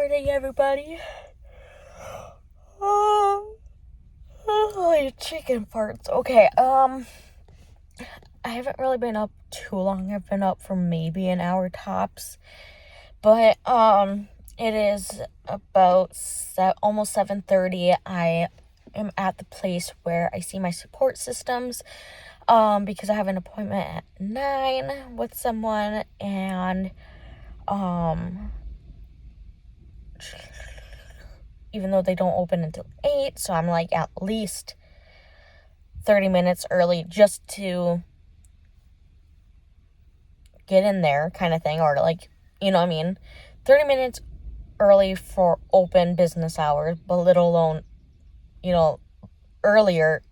morning, everybody. Oh, chicken farts. Okay, I haven't really been up too long. I've been up for maybe an hour tops. But, it is about almost 7:30. I am at the place where I see my support systems, because I have an appointment at 9 with someone, and, even though they don't open until 8, so I'm like at least 30 minutes early just to get in there kind of thing, or like, you know what I mean, 30 minutes early for open business hours, but let alone, earlier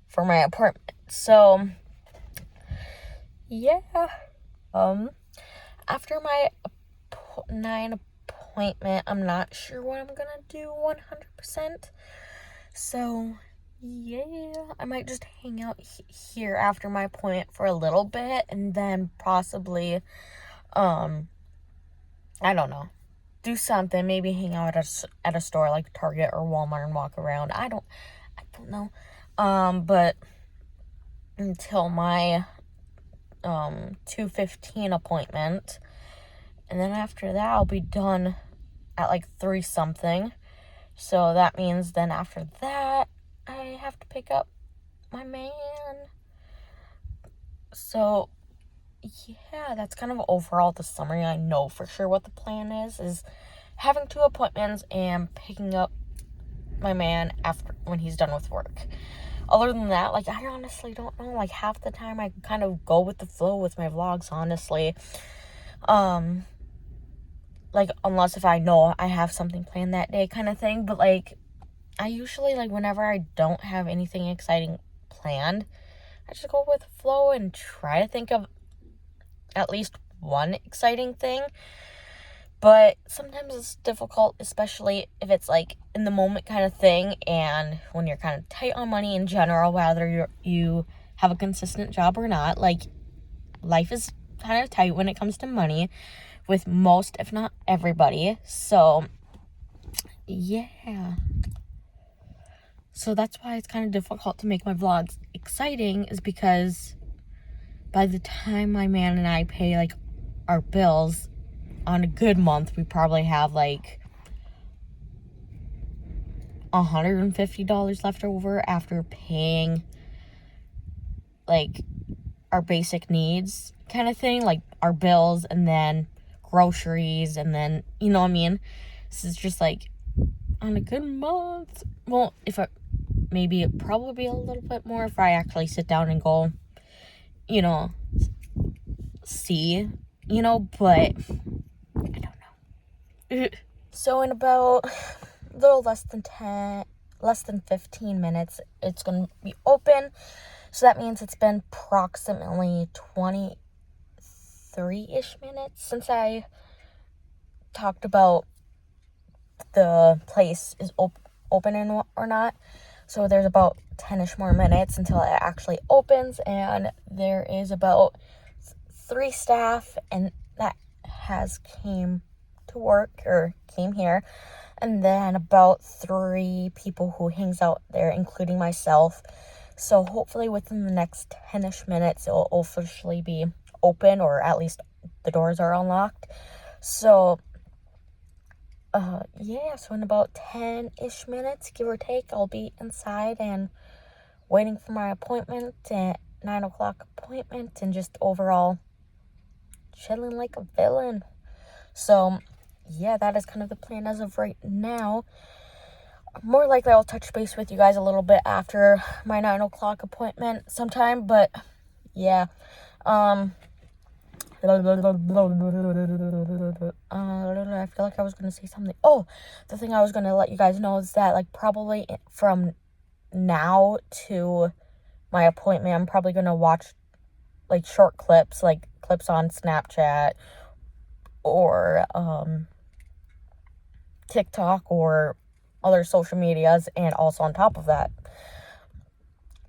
for my appointment. So, yeah, after my 9 appointment, I'm not sure what I'm gonna do 100%. So, yeah, I might just hang out here after my appointment for a little bit, and then possibly, I don't know, do something, maybe hang out at a store like Target or Walmart and walk around. I don't know. But until my 2:15 appointment, and then after that I'll be done at like 3 something. So that means then after that I have to pick up my man. So yeah, that's kind of overall the summary. I know for sure what the plan is having 2 appointments and picking up my man when he's done with work. Other than that, like, I honestly don't know. Like, half the time I kind of go with the flow with my vlogs, honestly. Like, unless if I know I have something planned that day kind of thing. But, like, I usually, like, whenever I don't have anything exciting planned, I just go with the flow and try to think of at least one exciting thing. But sometimes it's difficult, especially if it's like in the moment kind of thing, and when you're kind of tight on money in general, whether you have a consistent job or not. Like, life is kind of tight when it comes to money with most, if not everybody. So yeah, so that's why it's kind of difficult to make my vlogs exciting, is because by the time my man and I pay like our bills on a good month, we probably have like $150 left over after paying like our basic needs kind of thing, like our bills and then groceries, and then, you know what I mean? This is just like on a good month. Well, maybe it probably be a little bit more if I actually sit down and go, see, but I don't know. So in about a little less than 15 minutes, it's going to be open. So that means it's been approximately 23-ish minutes since I talked about the place is open or not. So there's about 10-ish more minutes until it actually opens, and there is about 3 staff, and that came here, and then about 3 people who hangs out there, including myself. So hopefully within the next 10-ish minutes, it will officially be open, or at least the doors are unlocked. So, yeah, so in about 10-ish minutes, give or take, I'll be inside and waiting for my appointment, at 9 o'clock appointment, and just overall chilling like a villain. So, yeah, that is kind of the plan as of right now. More likely I'll touch base with you guys a little bit after my 9 o'clock appointment sometime, but yeah. I feel like I was going to say something. Oh, the thing I was going to let you guys know is that, like, probably from now to my appointment, I'm probably going to watch, like, short clips, like clips on Snapchat or TikTok or other social medias, and also on top of that,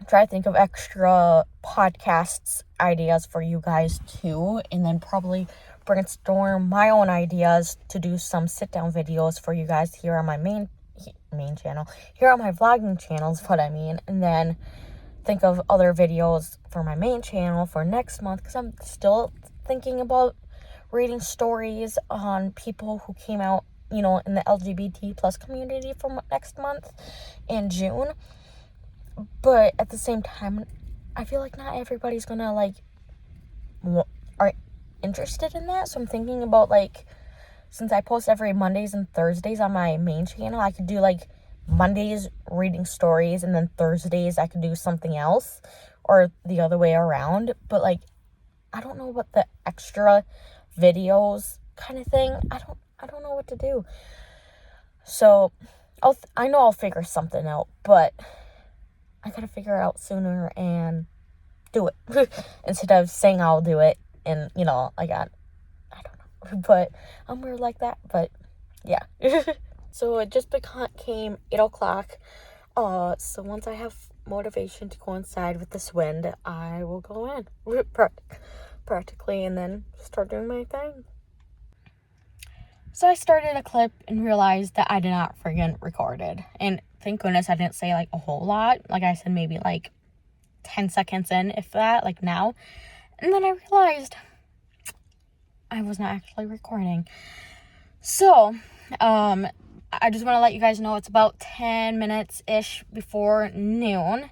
try to think of extra podcasts ideas for you guys too, and then probably brainstorm my own ideas to do some sit-down videos for you guys here on my main channel, here on my vlogging channel is what I mean, and then think of other videos for my main channel for next month, because I'm still thinking about reading stories on people who came out, you know, in the LGBT plus community for next month in June. But at the same time, I feel like not everybody's gonna like are interested in that. So I'm thinking about, like, since I post every Mondays and Thursdays on my main channel, I could do like Mondays reading stories, and then Thursdays I could do something else, or the other way around. But like, I don't know what the extra videos kind of thing. I don't know what to do. So I know I'll figure something out, but I gotta figure it out sooner and do it instead of saying I'll do it and, you know, I don't know, but I'm weird like that. But yeah. So it just became 8 o'clock. So once I have motivation to go inside with this wind, I will go in practically and then start doing my thing. So I started a clip and realized that I did not friggin' record it. And thank goodness I didn't say like a whole lot. Like I said, maybe like 10 seconds in, if that, like now. And then I realized I was not actually recording. So, I just want to let you guys know it's about 10 minutes-ish before noon.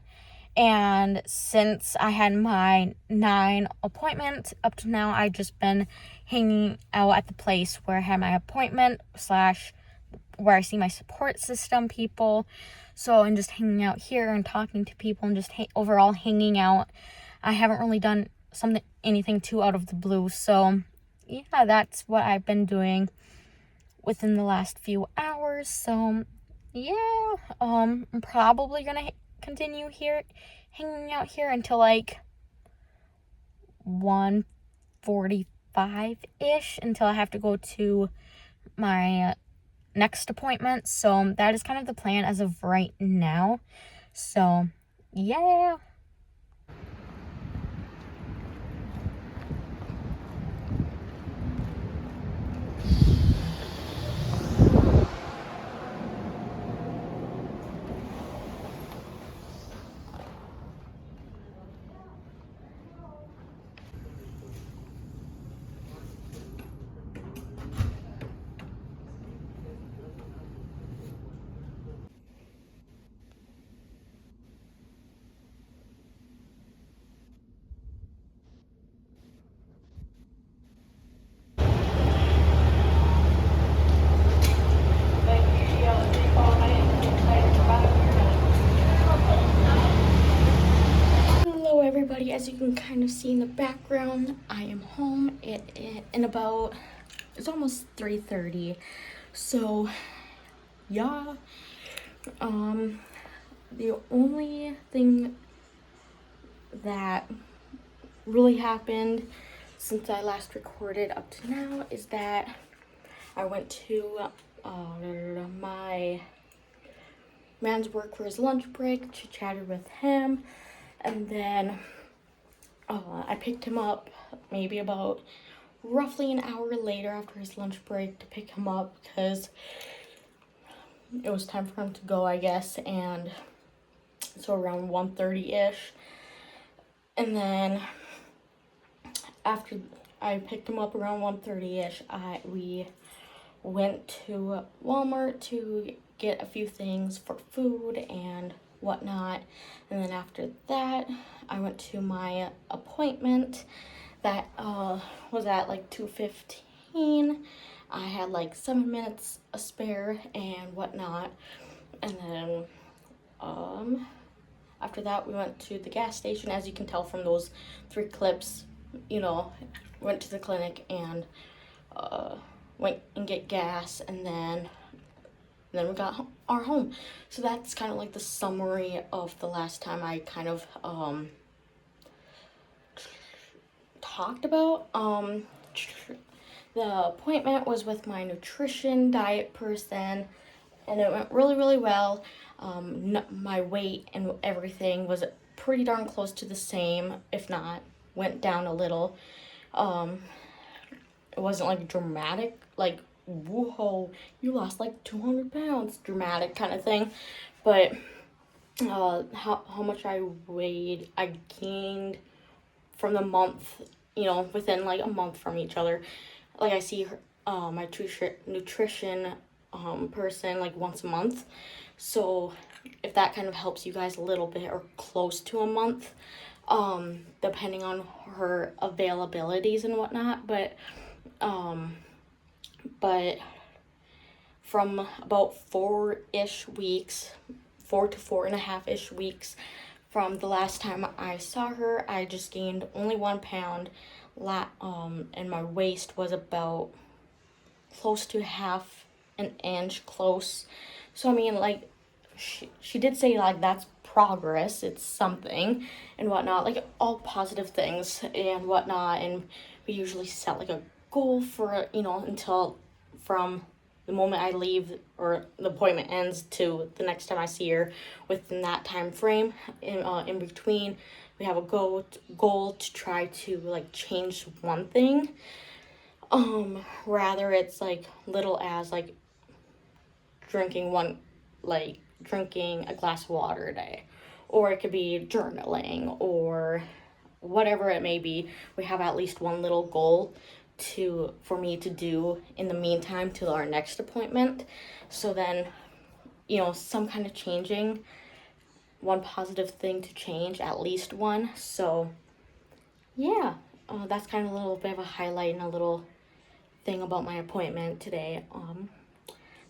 And since I had my 9 appointment, up to now, I've just been hanging out at the place where I had my appointment / where I see my support system people. So I'm just hanging out here and talking to people and just overall hanging out. I haven't really done anything too out of the blue. So yeah, that's what I've been doing within the last few hours. So yeah, I'm probably gonna continue hanging out here until like 1:45-ish, until I have to go to my next appointment. So that is kind of the plan as of right now. So yeah. Hello everybody, as you can kind of see in the background, I am home. It's almost 3:30. So yeah, the only thing that really happened since I last recorded up to now is that I went to my man's work for his lunch break, chatted with him, and then I picked him up maybe about roughly an hour later after his lunch break to pick him up because it was time for him to go, I guess. And so around 1:30-ish, and then after I picked him up around 1:30-ish, we went to Walmart to get a few things for food and whatnot. And then after that, I went to my appointment that was at like 2:15. I had like 7 minutes a spare and whatnot. And then after that, we went to the gas station. As you can tell from those 3 clips, you know, went to the clinic and went and get gas, and then we got our home. So that's kind of like the summary of the last time I kind of talked about. The appointment was with my nutrition diet person, and it went really, really well. My weight and everything was pretty darn close to the same, if not went down a little. it wasn't like dramatic, like, whoa, you lost like 200 pounds, dramatic kind of thing. But how much I weighed, I gained from the month, within like a month from each other. Like, I see her, my nutrition person like once a month. So if that kind of helps you guys a little bit, or close to a month, depending on her availabilities and whatnot. But from about 4-ish weeks, 4 to 4.5-ish weeks from the last time I saw her, I just gained only 1 pound. And my waist was about close to half an inch close. So I mean, like, she did say like that's progress, it's something and whatnot, like all positive things and whatnot. And we usually set like a goal for, until from the moment I leave or the appointment ends to the next time I see her, within that time frame. In between, we have a goal to try to like change one thing. Rather it's like little as like drinking a glass of water a day, or it could be journaling, or whatever it may be. We have at least one little goal for me to do in the meantime till our next appointment. So then, some kind of changing, one positive thing to change, at least one. So yeah, that's kind of a little bit of a highlight and a little thing about my appointment today.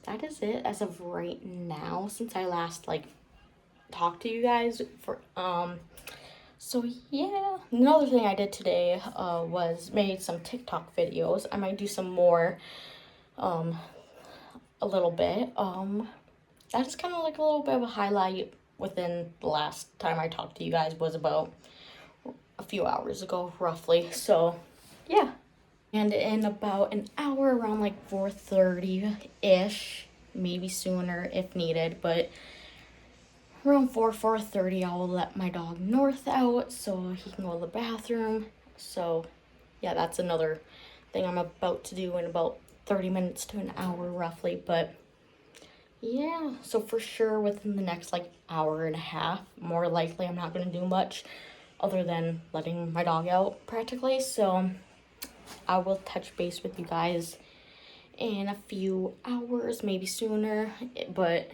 That is it as of right now, since I last like talked to you guys. So yeah, another thing I did today was made some TikTok videos. I might do some more a little bit. That is kind of like a little bit of a highlight within the last time I talked to you guys, was about a few hours ago roughly. So yeah. And in about an hour, around like 4:30-ish, maybe sooner if needed, but around 4:30, I will let my dog North out so he can go to the bathroom. So yeah, that's another thing I'm about to do in about 30 minutes to an hour roughly. But yeah, so for sure within the next like hour and a half, more likely I'm not going to do much other than letting my dog out practically. So I will touch base with you guys in a few hours, maybe sooner. But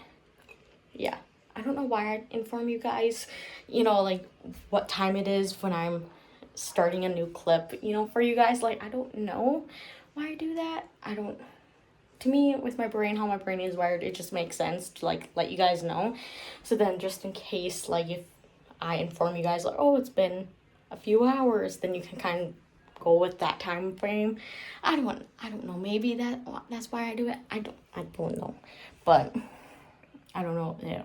yeah, I don't know why I inform you guys, like what time it is when I'm starting a new clip, for you guys. Like, I don't know why I do that. To me, with my brain, how my brain is wired, it just makes sense to like let you guys know. So then, just in case, like, if I inform you guys like, oh, it's been a few hours, then you can kind of go with that time frame. I don't know, maybe that's why I do it. I don't know, but I don't know. Yeah,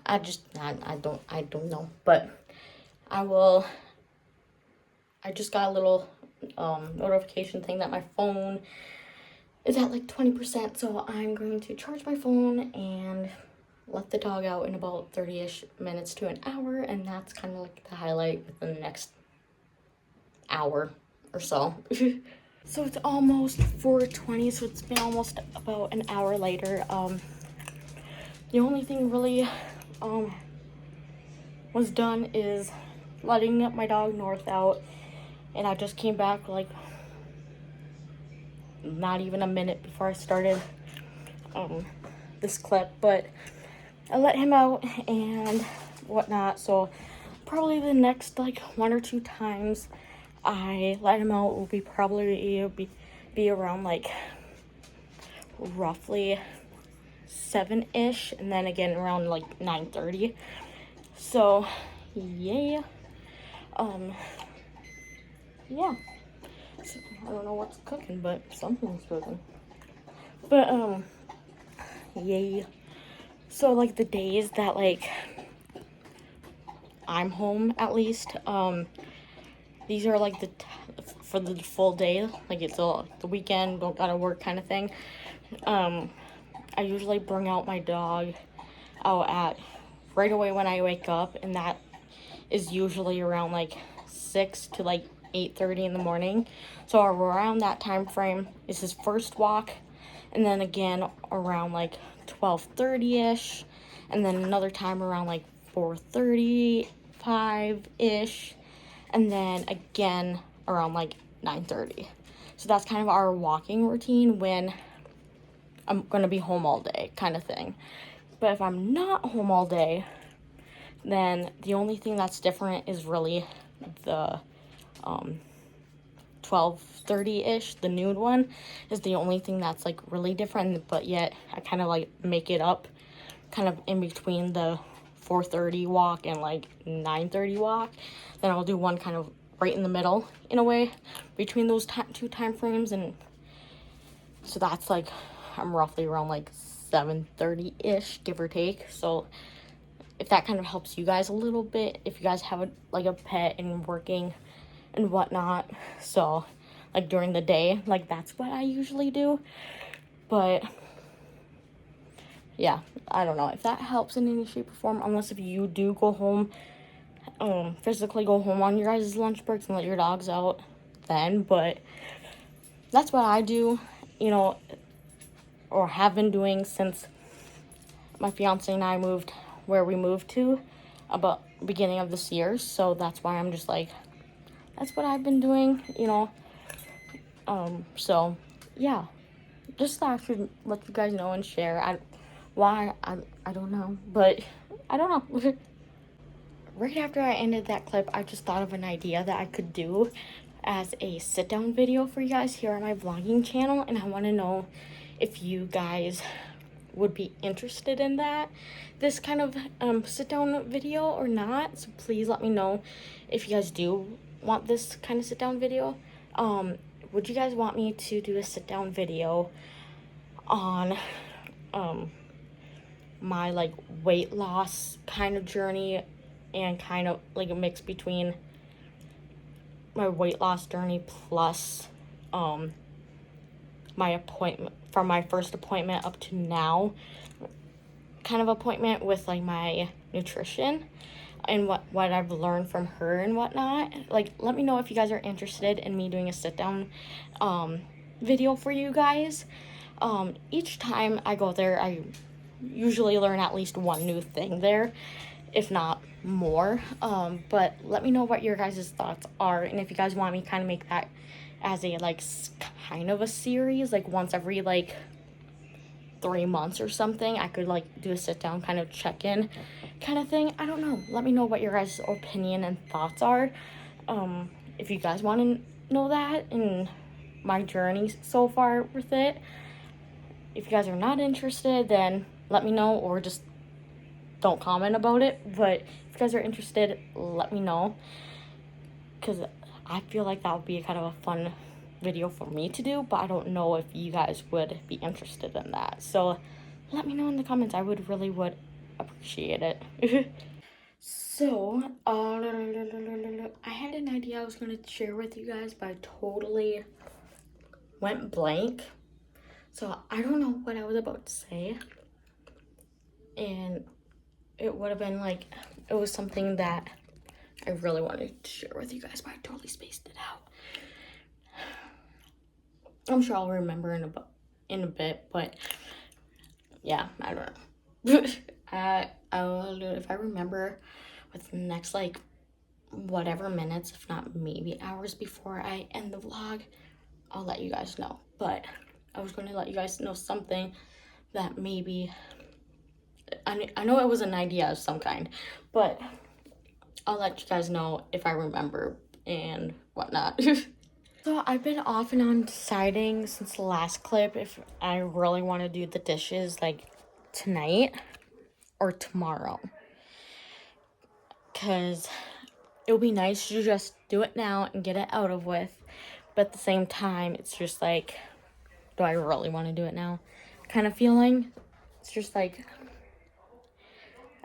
I don't know, but I just got a little notification thing that my phone is at like 20%, so I'm going to charge my phone and let the dog out in about 30-ish minutes to an hour. And that's kind of like the highlight within the next hour or so. So it's almost 4:20, so it's been almost about an hour later. The only thing really was done is letting my dog North out, and I just came back like not even a minute before I started this clip. But I let him out and whatnot, so probably the next like 1 or 2 times I let him out will be around like roughly 7-ish, and then again around like 9:30. So yeah, yeah. So, I don't know what's cooking, but something's cooking. But yay. So like the days that like I'm home, at least, these are like for the full day, like it's the weekend, don't gotta work kind of thing. I usually bring out my dog out at right away when I wake up, and that is usually around like 6 to like 8:30 in the morning. So around that time frame is his first walk, and then again around like 12:30ish, and then another time around like 4:35ish, and then again around like 9:30. So that's kind of our walking routine when I'm gonna be home all day, kind of thing. But if I'm not home all day, then the only thing that's different is really the 12:30ish, the noon one, is the only thing that's like really different. But yet I kind of like make it up kind of in between the 4:30 walk and like 9:30 walk. Then I'll do one kind of right in the middle in a way between those two time frames, and so that's like I'm roughly around like 7:30ish, give or take. So if that kind of helps you guys a little bit, if you guys have a pet and working and whatnot, so like during the day, like that's what I usually do. But yeah, I don't know if that helps in any shape or form, unless if you do go home, physically go home on your guys' lunch breaks and let your dogs out then. But that's what I do, or have been doing since my fiance and I moved where we moved to about beginning of this year. So that's why I'm just like, that's what I've been doing, so yeah, just thought I should let you guys know and share. I don't know, but I don't know. Right after I ended that clip, I just thought of an idea that I could do as a sit down video for you guys here on my vlogging channel, and I want to know if you guys would be interested in this kind of sit down video or not. So please let me know if you guys do want this kind of sit down video. Would you guys want me to do a sit down video on my like weight loss kind of journey, and kind of like a mix between my weight loss journey plus my appointment, from my first appointment up to now, kind of appointment with like my nutrition and what I've learned from her and whatnot. Like, let me know if you guys are interested in me doing a sit down video for you guys. Each time I go there, I usually learn at least one new thing there, if not more. But let me know what your guys' thoughts are, and if you guys want me kind of make that as a like kind of a series, like once every like 3 months or something, I could like do a sit down kind of check-in kind of thing. I don't know. Let me know what your guys' opinion and thoughts are. If you guys want to know that and my journey so far with it. If you guys are not interested, then let me know, or just don't comment about it. But if you guys are interested, let me know, because I feel like that would be kind of a fun video for me to do, but I don't know if you guys would be interested in that. So let me know in the comments. I would appreciate it. So I had an idea I was going to share with you guys, but I totally went blank. So I don't know what I was about to say, and it would have been like, it was something that I really wanted to share with you guys, but I totally spaced it out. I'm sure I'll remember in a bit, but yeah, I don't know. If I remember within the next like whatever minutes, if not maybe hours before I end the vlog, I'll let you guys know. But I was going to let you guys know something that maybe, I know it was an idea of some kind, but I'll let you guys know if I remember and whatnot. So I've been off and on deciding since the last clip if I really want to do the dishes like tonight or tomorrow, because it would be nice to just do it now and get it out of with, but at the same time it's just like, do I really want to do it now kind of feeling. It's just like,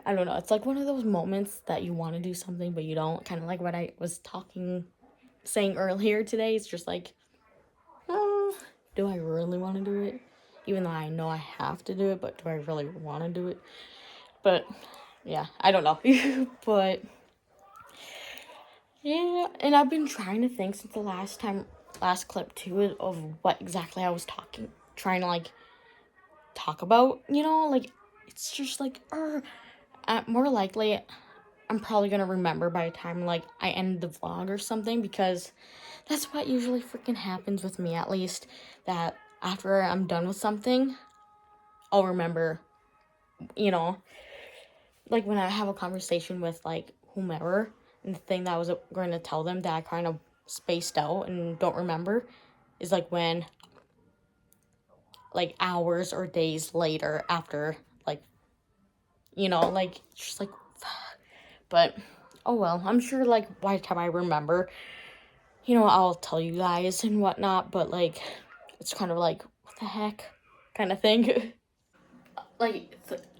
I don't know, it's like one of those moments that you want to do something but you don't, kind of like what I was saying earlier today. It's just like, do I really want to do it? Even though I know I have to do it, but do I really want to do it? But yeah, I don't know. But Yeah, and I've been trying to think since the last clip too, of what exactly I was trying to like talk about, like it's just like, more likely I'm probably gonna remember by the time like I end the vlog or something, because that's what usually freaking happens with me, at least, that after I'm done with something, I'll remember, you know, like when I have a conversation with like whomever, and the thing that I was going to tell them that I kind of spaced out and don't remember is like when, like hours or days later after, like, like just like, but oh well, I'm sure like by the time I remember, I'll tell you guys and whatnot, but like, it's kind of like, what the heck kind of thing. Like,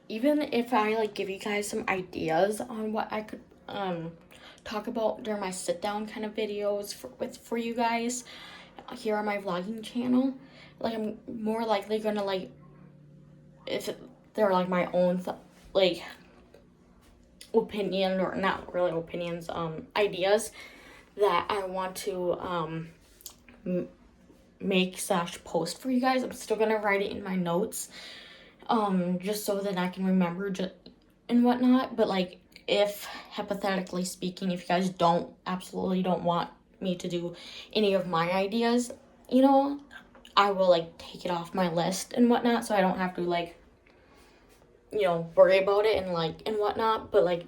even if I like give you guys some ideas on what I could talk about during my sit down kind of videos for you guys here on my vlogging channel, like I'm more likely gonna like, if they're like my own like opinion, or not really opinions, ideas that I want to make slash post for you guys. I'm still gonna write it in my notes, just so that I can remember and whatnot. But like, if hypothetically speaking, if you guys absolutely don't want me to do any of my ideas, I will like take it off my list and whatnot, so I don't have to like, worry about it and like and whatnot. But like,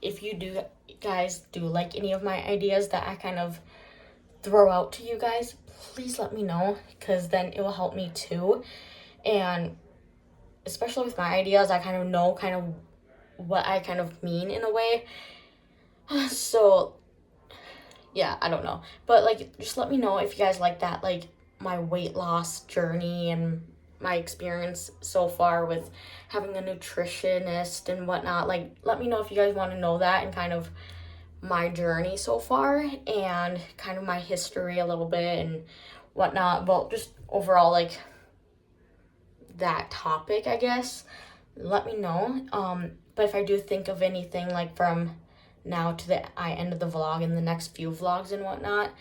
if you guys do like any of my ideas that I kind of throw out to you guys, please let me know, because then it will help me too. And especially with my ideas, I kind of know kind of what I kind of mean in a way. So yeah, I don't know, but like, just let me know if you guys like that, like my weight loss journey and my experience so far with having a nutritionist and whatnot. Like, let me know if you guys want to know that, and kind of my journey so far, and kind of my history a little bit and whatnot. Well, just overall, like, that topic, I guess. Let me know. But if I do think of anything like from now to the end of the vlog and the next few vlogs and whatnot,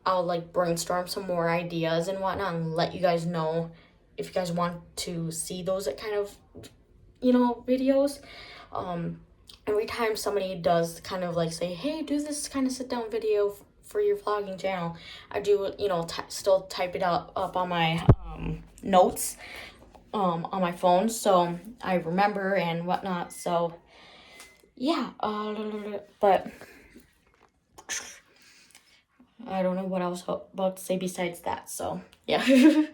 I'll like brainstorm some more ideas and whatnot and let you guys know if you guys want to see those kind of, videos. Every time somebody does kind of like say, hey, do this kind of sit down video for your vlogging channel, I do, still type it up on my notes on my phone, so I remember and whatnot. So yeah, but I don't know what I was about to say besides that. So yeah.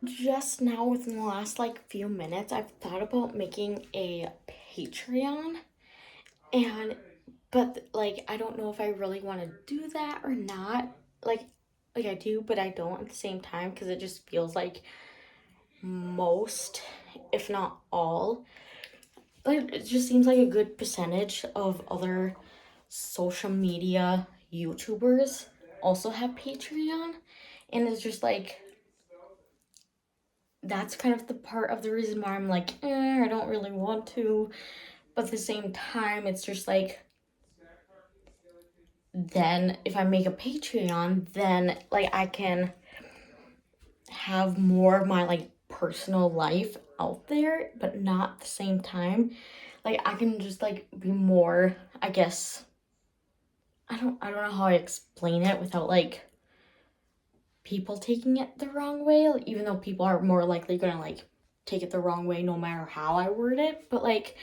Just now, within the last like few minutes, I've thought about making a Patreon, and but like, I don't know if I really want to do that or not. Like I do, but I don't at the same time, because it just feels like most, if not all, like it just seems like a good percentage of other social media YouTubers also have Patreon, and it's just like, that's kind of the part of the reason why I'm like, I don't really want to. But at the same time, it's just like, then if I make a Patreon, then like I can have more of my like personal life out there, but not at the same time. Like, I can just like be more, I guess, I don't know how I explain it without like people taking it the wrong way, like, even though people are more likely gonna like take it the wrong way no matter how I word it. But like,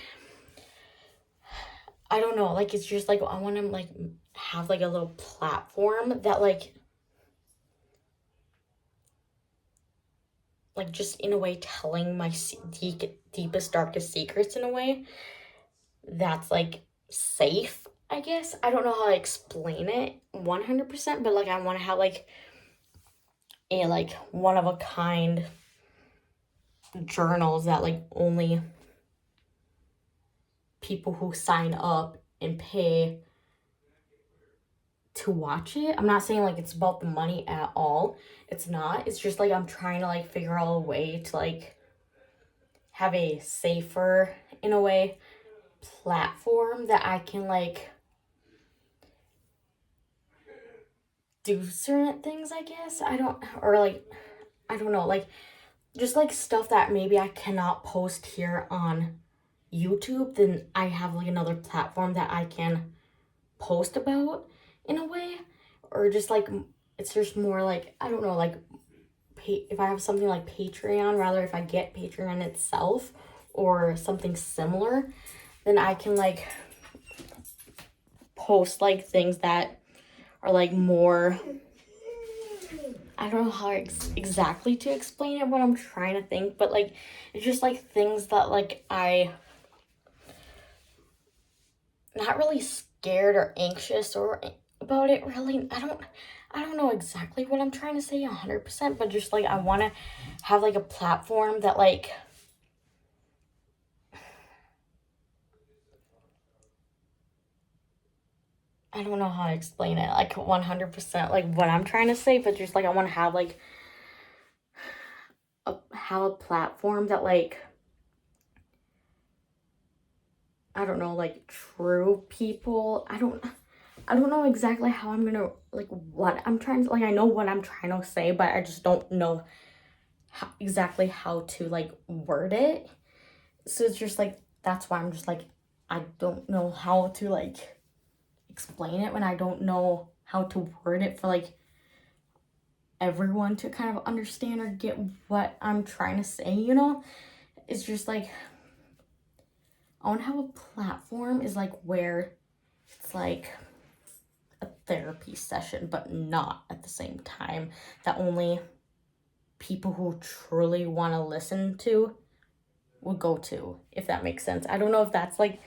I don't know, like, it's just like, I want to like have like a little platform that like just in a way telling my deepest darkest secrets in a way that's like safe, I guess. I don't know how to explain it 100%, but like, I want to have like a like one of a kind journals that like only people who sign up and pay to watch it. I'm not saying like it's about the money at all. It's not. It's just like, I'm trying to like figure out a way to like have a safer, in a way, platform that I can like do certain things, I guess. I don't know, like just like stuff that maybe I cannot post here on YouTube, then I have like another platform that I can post about in a way. Or just like it's just more like, I don't know, like if I have something like Patreon, rather if I get Patreon itself or something similar, then I can like post like things that are like more, I don't know how exactly to explain it, what I'm trying to think, but like it's just like things that like I not really scared or anxious or about it really. I don't know exactly what I'm trying to say 100%, but just like I want to have like a platform that like I don't know how to explain it like 100% like what I'm trying to say, but just like I want to have like have a platform that like I don't know, like true people. I don't know exactly how I'm gonna like what I'm trying to like. I know what I'm trying to say, but I just don't know exactly how to like word it. So it's just like that's why I'm just like I don't know how to like explain it when I don't know how to word it for like everyone to kind of understand or get what I'm trying to say, you know? It's just like I want to have a platform is like where it's like a therapy session, but not at the same time, that only people who truly want to listen to would go to, if that makes sense. I don't know if that's like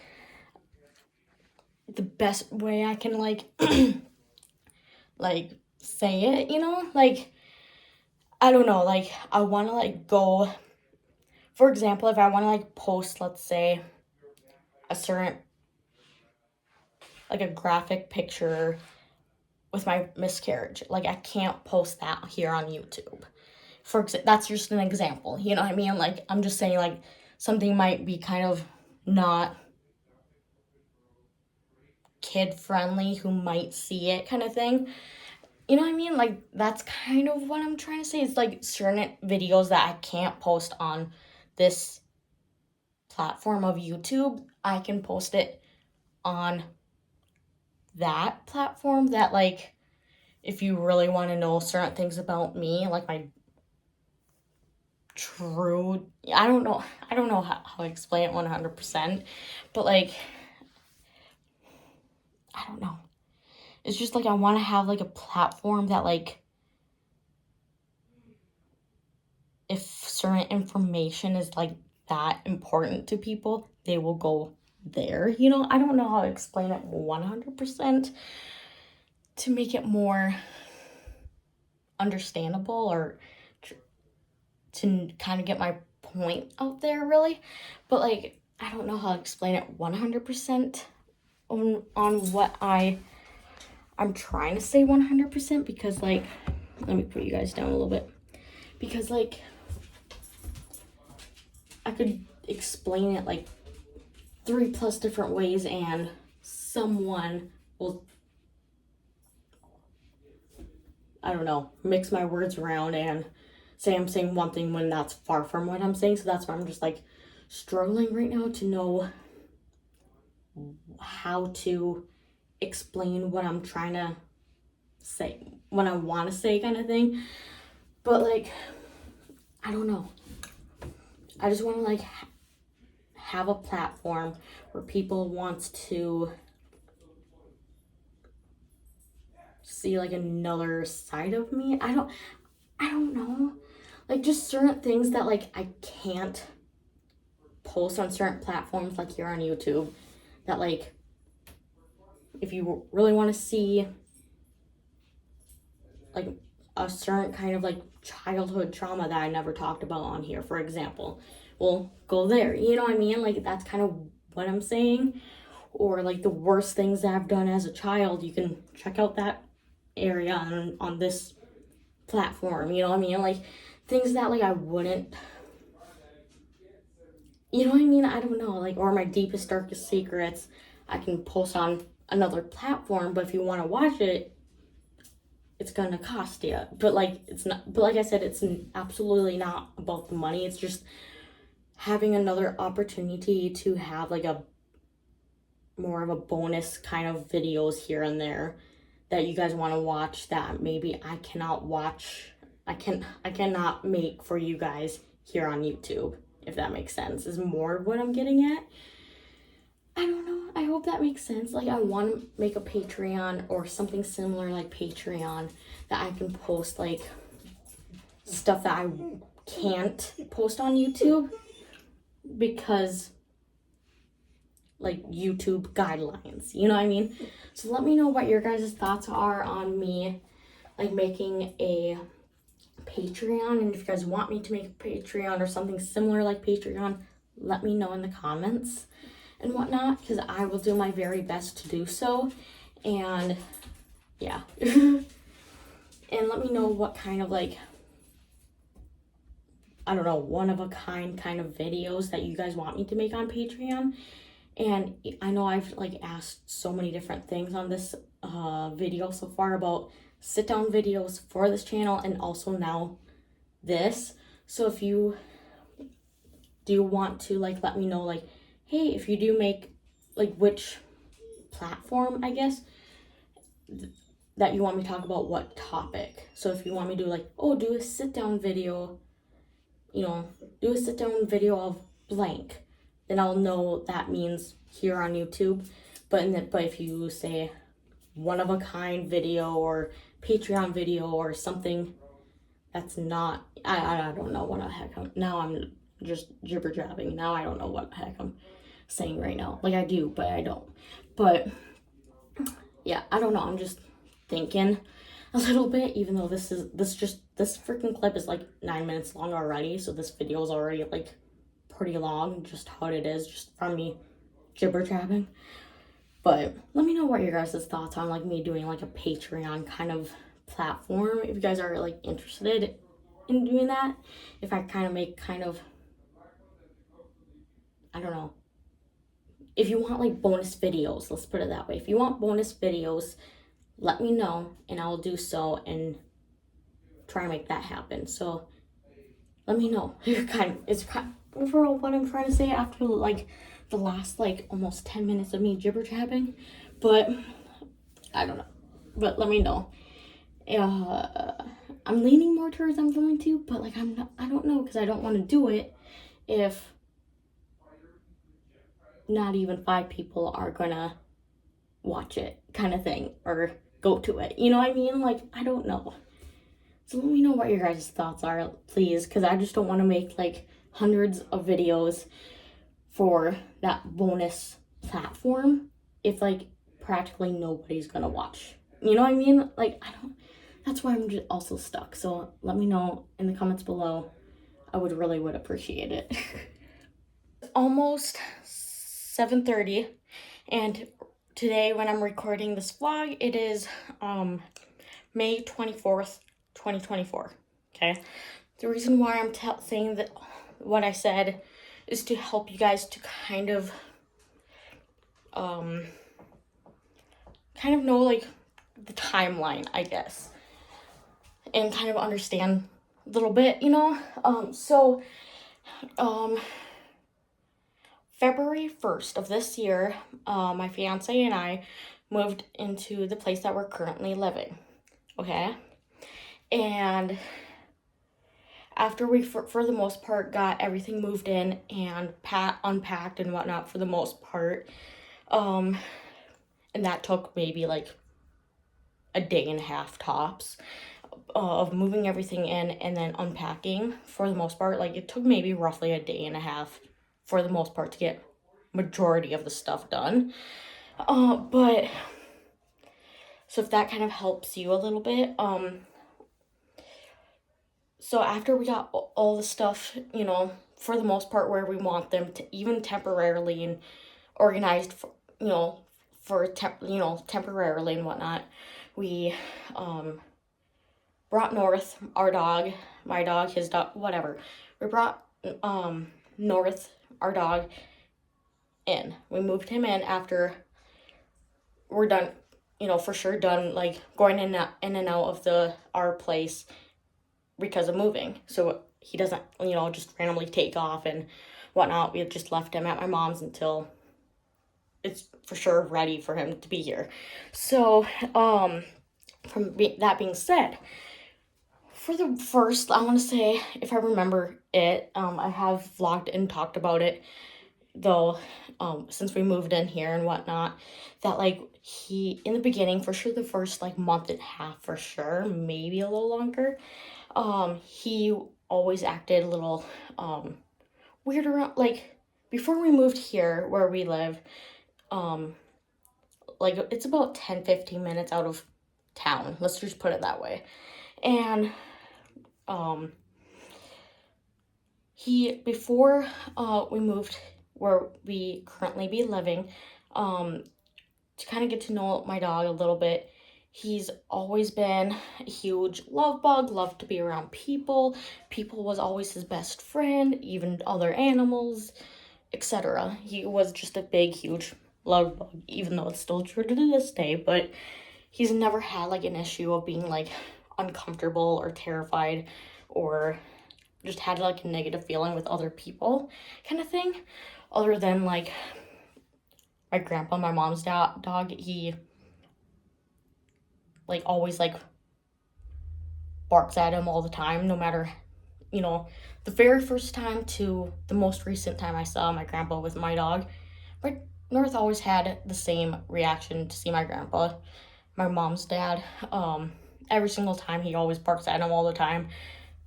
the best way I can like like say it, you know? Like I don't know, like I want to like go, for example, if I want to like post, let's say a certain like a graphic picture with my miscarriage, like I can't post that here on YouTube. That's just an example, you know what I mean? Like I'm just saying like something might be kind of not kid friendly who might see it kind of thing. You know what I mean? Like that's kind of what I'm trying to say. It's like certain videos that I can't post on this platform of YouTube, I can post it on that platform that like if you really want to know certain things about me, like my true, I don't know how to explain it 100%, but like I don't know. It's just like I want to have like a platform that like if certain information is like that important to people, they will go there. You know, I don't know how to explain it 100% to make it more understandable or to kind of get my point out there really. But like I don't know how to explain it 100% on what I'm trying to say 100% because like let me put you guys down a little bit because like I could explain it like 3+ different ways and someone will, I don't know, mix my words around and say I'm saying one thing when that's far from what I'm saying. So that's why I'm just like struggling right now to know how to explain what I'm trying to say, what I want to say kind of thing. But like, I don't know. I just want to like have a platform where people wants to see like another side of me. I don't know. Like just certain things that like I can't post on certain platforms like here on YouTube that like if you really want to see like a certain kind of like childhood trauma that I never talked about on here, for example, well, go there. You know what I mean? Like that's kind of what I'm saying. Or like the worst things that I've done as a child, you can check out that area on this platform. You know what I mean? Like things that like I wouldn't. You know what I mean? I don't know. Like or my deepest darkest secrets, I can post on another platform. But if you want to watch it, it's gonna cost you. But like, it's not, but like I said, it's absolutely not about the money. It's just having another opportunity to have like a more of a bonus kind of videos here and there that you guys want to watch that maybe I cannot watch. I cannot make for you guys here on YouTube, if that makes sense, is more of what I'm getting at. I don't know. I hope that makes sense. Like, I want to make a Patreon or something similar like Patreon that I can post like stuff that I can't post on YouTube because like YouTube guidelines, you know what I mean? So let me know what your guys' thoughts are on me like making a Patreon, and if you guys want me to make a Patreon or something similar like Patreon, let me know in the comments and whatnot, because I will do my very best to do so. And yeah. And let me know what kind of like, I don't know, one of a kind of videos that you guys want me to make on Patreon. And I know I've like asked so many different things on this video so far about sit down videos for this channel, and also now this. So if you do want to like let me know like, hey, if you do make like which platform, I guess, that you want me to talk about what topic. So if you want me to do like, oh, do a sit down video, you know, do a sit down video of blank, then I'll know that means here on YouTube. But if you say one of a kind video or Patreon video or something that's not, I don't know what the heck now I'm just jibber jabbing. Now I don't know what the heck I'm saying right now. Like I do, but I don't. But yeah, I don't know. I'm just thinking a little bit, even though this freaking clip is like 9 minutes long already. So this video is already like pretty long, just how it is, just from me jibber jabbing. But let me know what your guys' thoughts on like me doing like a Patreon kind of platform, if you guys are like interested in doing that. If I kind of make kind of, I don't know, if you want like bonus videos, let's put it that way. If you want bonus videos, let me know and I'll do so and try and make that happen. So let me know. It's kind of overall what I'm trying to say after like the last like almost 10 minutes of me jibber jabbing. But I don't know. But let me know. I'm leaning more towards I'm going to, but like I don't know, because I don't want to do it if not even 5 people are gonna watch it, kind of thing, or go to it. You know what I mean? Like, I don't know. So let me know what your guys' thoughts are, please, because I just don't want to make like hundreds of videos for that bonus platform if like practically nobody's gonna watch. You know what I mean? Like, I don't, that's why I'm just also stuck. So let me know in the comments below. I would appreciate it. It's almost 7:30, and today when I'm recording this vlog, it is May 24th, 2024. Okay, the reason why I'm saying that what I said is to help you guys to kind of know like the timeline, I guess, and kind of understand a little bit, you know. February 1st of this year, my fiance and I moved into the place that we're currently living, okay? And after we, for the most part, got everything moved in and unpacked and whatnot for the most part, and that took maybe like a day and a half tops of moving everything in and then unpacking for the most part. Like, it took maybe roughly a day and a half for the most part to get majority of the stuff done. But so if that kind of helps you a little bit, so after we got all the stuff, you know, for the most part where we want them to, even temporarily and organized, for, you know, temporarily and whatnot, we brought North, our dog, my dog, his dog, whatever. We brought North, our dog, in. We moved him in after we're done for sure done like going in and out of our place because of moving. So he doesn't, just randomly take off and whatnot. We have just left him at my mom's until it's for sure ready for him to be here. So, that being said, for the first, I want to say, if I remember it, I have vlogged and talked about it, though, since we moved in here and whatnot, that, like, he, in the beginning, for sure, the first, like, month and a half, for sure, maybe a little longer, he always acted a little, weird around, like, before we moved here, where we live, like, it's about 10-15 minutes out of town, let's just put it that way, and, before, we moved where we currently be living, to kind of get to know my dog a little bit, he's always been a huge love bug, loved to be around people. People was always his best friend, even other animals, etc. He was just a big, huge love bug, even though it's still true to this day, but he's never had like an issue of being like uncomfortable or terrified or just had like a negative feeling with other people kind of thing, other than like my grandpa, my mom's dog, he like always like barks at him all the time, no matter, the very first time to the most recent time I saw my grandpa with my dog, my North always had the same reaction to see my grandpa, my mom's dad. Every single time he always barks at him all the time.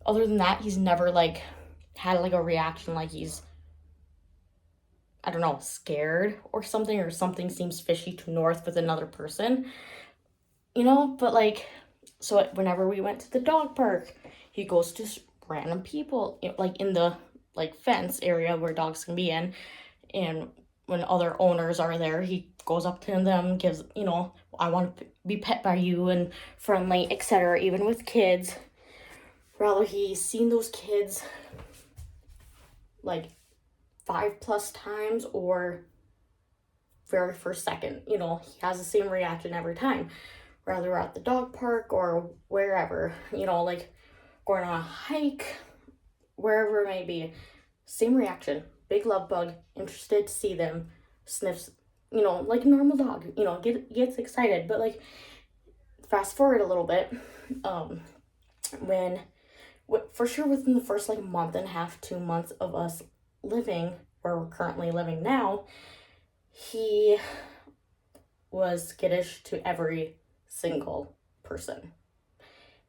Other than that, he's never like had like a reaction like he's, I don't know, scared or something seems fishy to North with another person, but like, so whenever we went to the dog park, he goes to random people, like in the like fence area where dogs can be in, and when other owners are there, he goes up to them, gives, I want to be pet by you and friendly, etc. Even with kids, rather he's seen those kids like 5+ times or very first second, he has the same reaction every time, whether we're at the dog park or wherever, like going on a hike, wherever it may be, same reaction, big love bug, interested to see them, sniffs, like a normal dog, gets excited. But like, fast forward a little bit, when, for sure within the first like month and a half, 2 months of us living where we're currently living now, he was skittish to every single person,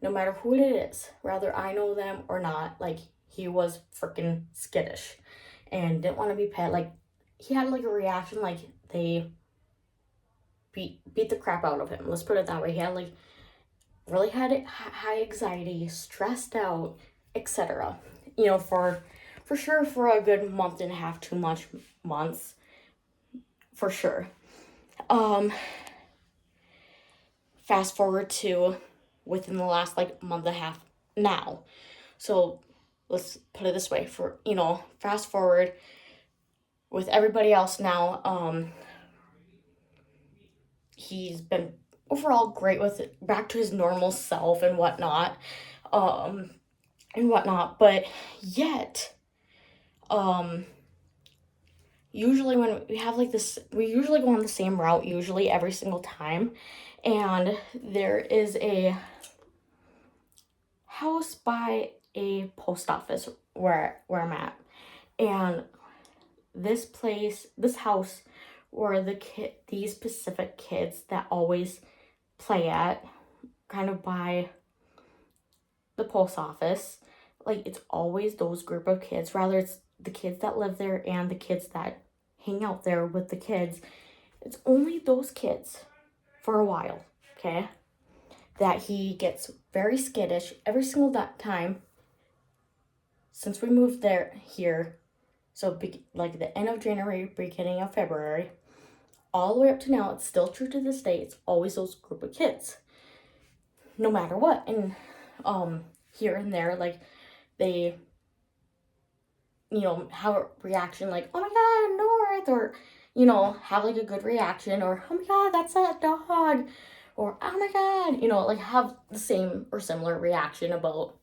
no matter who it is, whether I know them or not. Like, he was freaking skittish and didn't want to be pet. Like, he had like a reaction like they beat the crap out of him, let's put it that way. He had like really had high anxiety, stressed out, etc. For sure for a good month and a half, 2 months, for sure. Fast forward to within the last like month and a half now. So let's put it this way, for fast forward with everybody else now, he's been overall great with it, back to his normal self and whatnot, but yet, usually when we have like this, we usually go on the same route usually every single time, and there is a house by a post office where I'm at, and this house where these specific kids that always play at, kind of by the post office, like it's always those group of kids, rather it's the kids that live there and the kids that hang out there with the kids. It's only those kids for a while, okay, that he gets very skittish every single time since we moved here. So like the end of January, beginning of February, all the way up to now, it's still true to this day. It's always those group of kids, no matter what. And here and there, like they, have a reaction like, oh my god, North, or have like a good reaction, or oh my god, that's that dog, or oh my god, like have the same or similar reaction about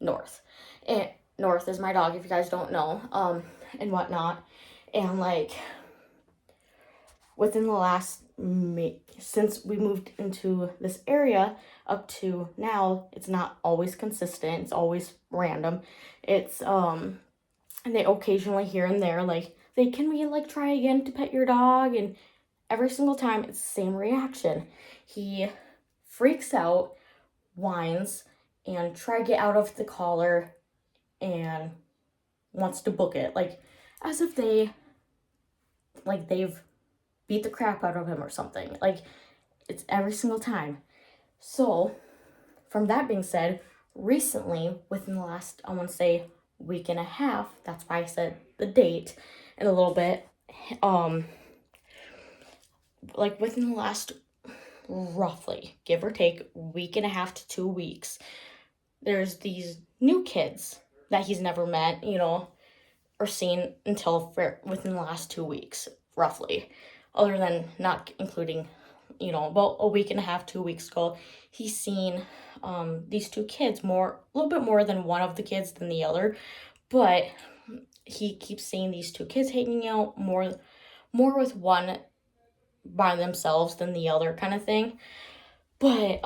North. And North is my dog, if you guys don't know, and whatnot. And like within the last since we moved into this area up to now, it's not always consistent. It's always random. It's and they occasionally here and there like can we like try again to pet your dog, and every single time it's the same reaction. He freaks out, whines, and try to get out of the collar and wants to book it, like as if they've beat the crap out of him or something. Like it's every single time. So from that being said, recently within the last, I want to say, week and a half, that's why I said the date in a little bit, like within the last roughly, give or take, week and a half to 2 weeks, there's these new kids that he's never met, or seen until within the last 2 weeks, roughly. Other than not including, about a week and a half, 2 weeks ago, he's seen these two kids, a little bit more than one of the kids than the other, but he keeps seeing these two kids hanging out more with one by themselves than the other, kind of thing. But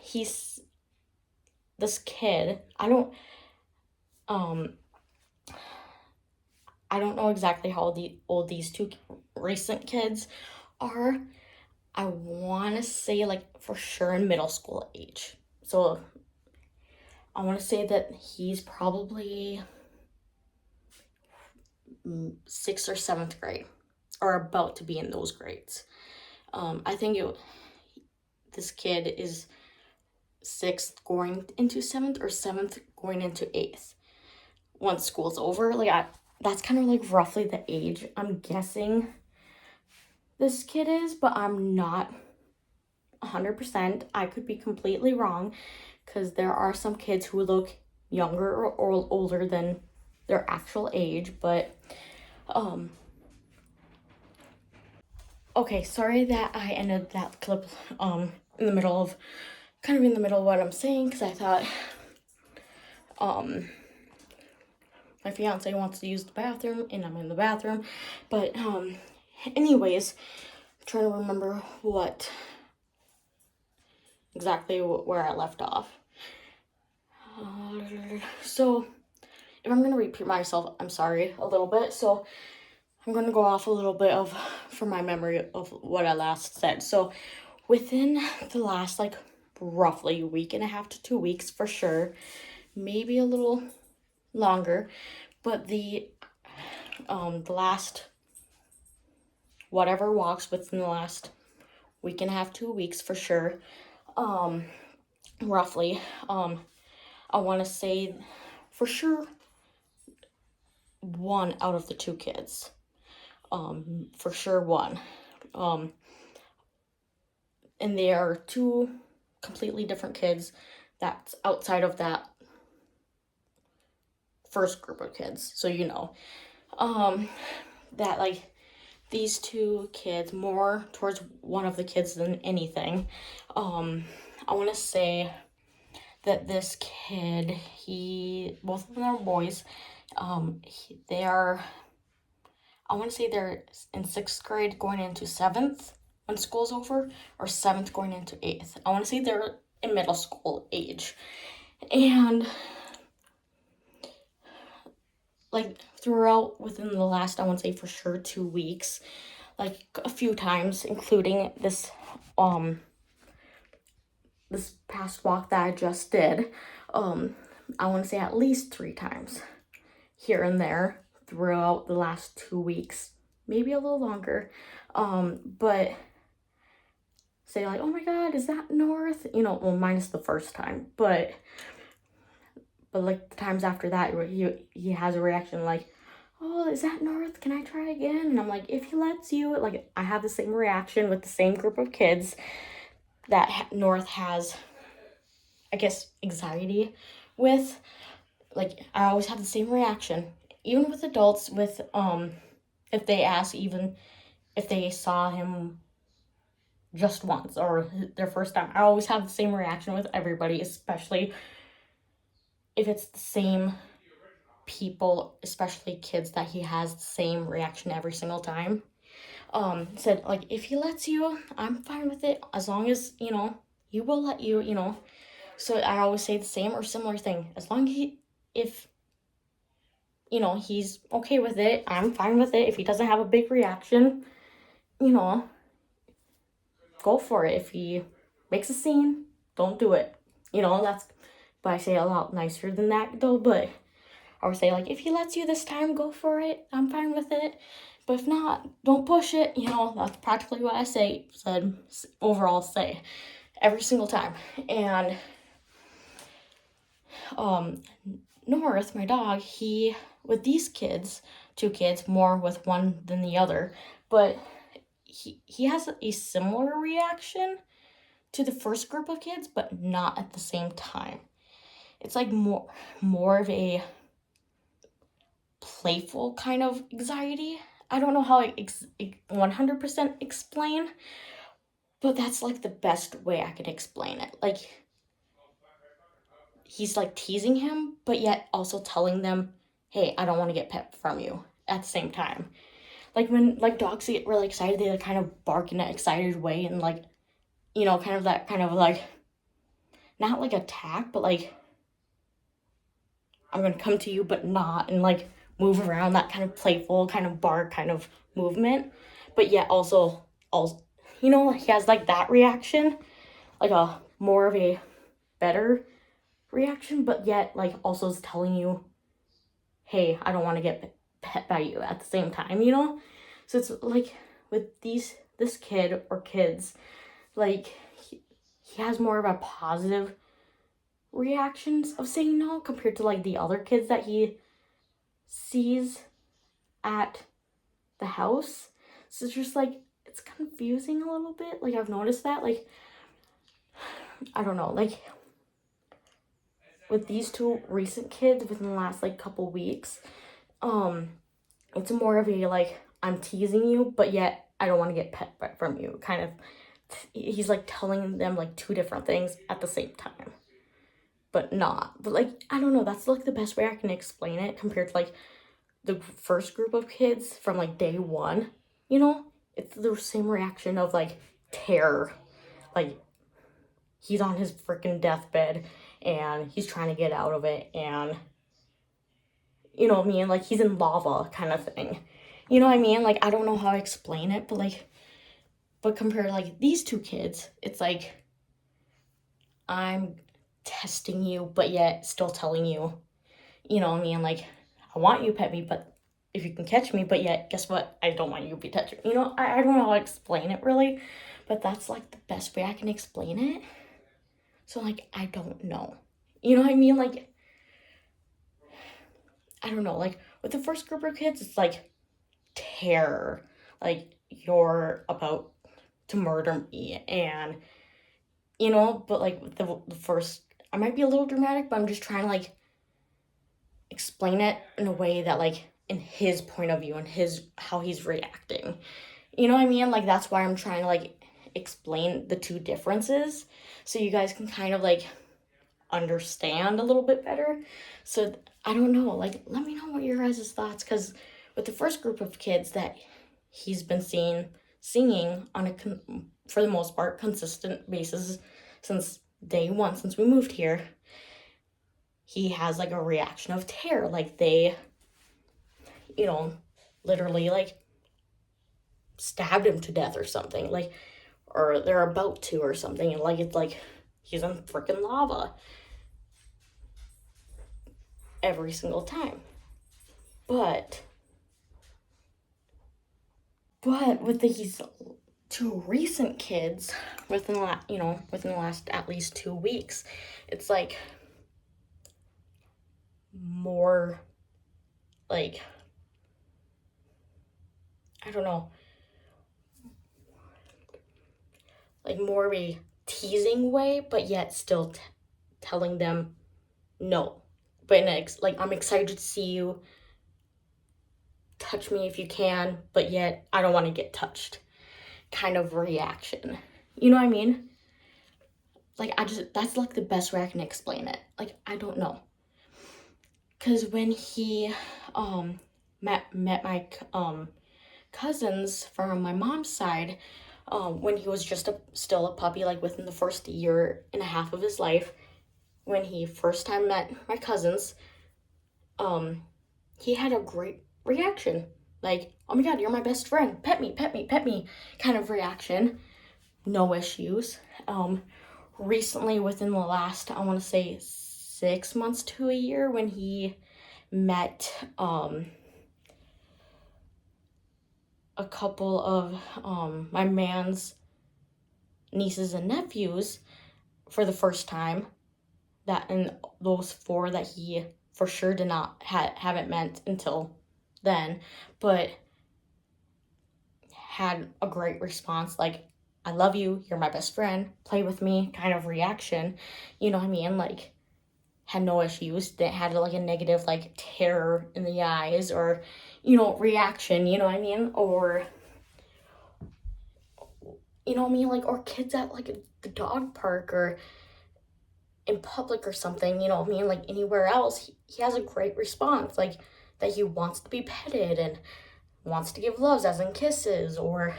he's this kid. I don't know exactly how old these two recent kids are. I want to say like for sure in middle school age. So I want to say that he's probably 6th or 7th grade, or about to be in those grades. I think this kid is 6th going into 7th, or 7th going into 8th once school's over. Like that's kind of like roughly the age I'm guessing this kid is, but I'm not 100%. I could be completely wrong, because there are some kids who look younger or older than their actual age. But okay, sorry that I ended that clip in the middle of what I'm saying, because I thought my fiance wants to use the bathroom and I'm in the bathroom. But anyways, I'm trying to remember exactly where I left off. So if I'm gonna repeat myself, I'm sorry a little bit. So I'm gonna go off a little bit from my memory of what I last said. So within the last like roughly week and a half to 2 weeks for sure, maybe a little longer, but the last whatever walks within the last week and a half, 2 weeks for sure, roughly, I want to say for sure one out of the two kids, for sure one, and they are two completely different kids that's outside of that first group of kids. So that like these two kids, more towards one of the kids than anything. I want to say that this kid, both of them are boys. They are, I want to say they're in 6th grade going into 7th when school's over, or 7th going into 8th. I want to say they're in middle school age. And like throughout within the last, I want to say for sure 2 weeks, like a few times, including this past walk that I just did, I want to say at least 3 times here and there throughout the last 2 weeks, maybe a little longer, but say like, oh my god, is that North? Well, minus the first time, but like the times after that, where he has a reaction like, oh, is that North? Can I try again? And I'm like, if he lets you. Like, I have the same reaction with the same group of kids that North has, I guess, anxiety with. Like, I always have the same reaction, even with adults. With if they ask, even if they saw him just once or their first time. I always have the same reaction with everybody, especially if it's the same people, especially kids, that he has the same reaction every single time. Said, like, if he lets you, I'm fine with it, as long as, he will let you, So I always say the same or similar thing. As long as if, he's okay with it, I'm fine with it. If he doesn't have a big reaction, go for it. If he makes a scene, don't do it. But I say a lot nicer than that, though, but I would say, like, if he lets you this time, go for it. I'm fine with it. But if not, don't push it. That's practically what I said overall say every single time. And North, my dog, he, with these kids, 2 kids, more with one than the other, but he has a similar reaction to the first group of kids, but not at the same time. It's like more of a playful kind of anxiety. I don't know how I 100% explain, but that's like the best way I can explain it. Like, he's like teasing him, but yet also telling them, hey, I don't want to get pet from you at the same time. Like, when like dogs get really excited, they like kind of bark in an excited way, and like, kind of that kind of like, not like attack, but like, I'm gonna come to you but not, and like move around, that kind of playful kind of bark kind of movement, but yet also he has like that reaction, like a more of a better reaction, but yet like also is telling you, hey, I don't want to get pet by you at the same time. So it's like with this kid or kids, like he has more of a positive reactions of saying no compared to like the other kids that he sees at the house. So it's just like, it's confusing a little bit. Like, I've noticed that, like, I don't know, like with these 2 recent kids within the last like couple weeks, it's more of a like, I'm teasing you, but yet I don't want to get pet from you kind of. He's like telling them like 2 different things at the same time, but not. But like, I don't know, that's like the best way I can explain it compared to like the first group of kids from like day one. It's the same reaction of like terror. Like, he's on his freaking deathbed and he's trying to get out of it, and you know what I mean, like he's in lava kind of thing. You know what I mean? Like, I don't know how to explain it, but compared to like these 2 kids, it's like, I'm testing you, but yet still telling you, you know what I mean? Like, I want you to pet me, but if you can catch me, but yet, guess what? I don't want you to be touching. I don't know how to explain it really, but that's like the best way I can explain it. So like, I don't know. You know what I mean? Like, I don't know. Like, with the first group of kids, it's like terror. Like, you're about to murder me, and but like the first, I might be a little dramatic, but I'm just trying to like explain it in a way that like in his point of view and how he's reacting. You know what I mean? Like, that's why I'm trying to like explain the 2 differences so you guys can kind of like understand a little bit better. So I don't know, like, let me know what your guys' thoughts, because with the first group of kids that he's been singing on a for the most part consistent basis since day one, since we moved here, he has like a reaction of terror, like they literally like stabbed him to death or something, like, or they're about to or something, and like it's like he's in freaking lava every single time. But with these 2 recent kids within the last at least 2 weeks, it's like more like, I don't know, like more of a teasing way, but yet still telling them no. But like, I'm excited to see you, touch me if you can, but yet I don't want to get touched kind of reaction. You know what I mean? Like, that's like the best way I can explain it. Like, I don't know. Because when he met my cousins from my mom's side, when he was just still a puppy, like within the first year and a half of his life, when he first time met my cousins, he had a great reaction. Like, oh my God, you're my best friend. Pet me, pet me, pet me, kind of reaction. No issues. Recently, within the last, I want to say 6 months to a year, when he met a couple of my man's nieces and nephews for the first time, that, and those 4 that he for sure did not haven't met until then, but had a great response, like, I love you, you're my best friend, play with me, kind of reaction. You know what I mean? Like, had no issues, that had like a negative, like, terror in the eyes, or, you know, reaction, you know what I mean? Or, you know what I mean? Like, or kids at like the dog park or in public or something, you know what I mean? Like, anywhere else, he has a great response, like, that he wants to be petted and wants to give loves, as in kisses, or,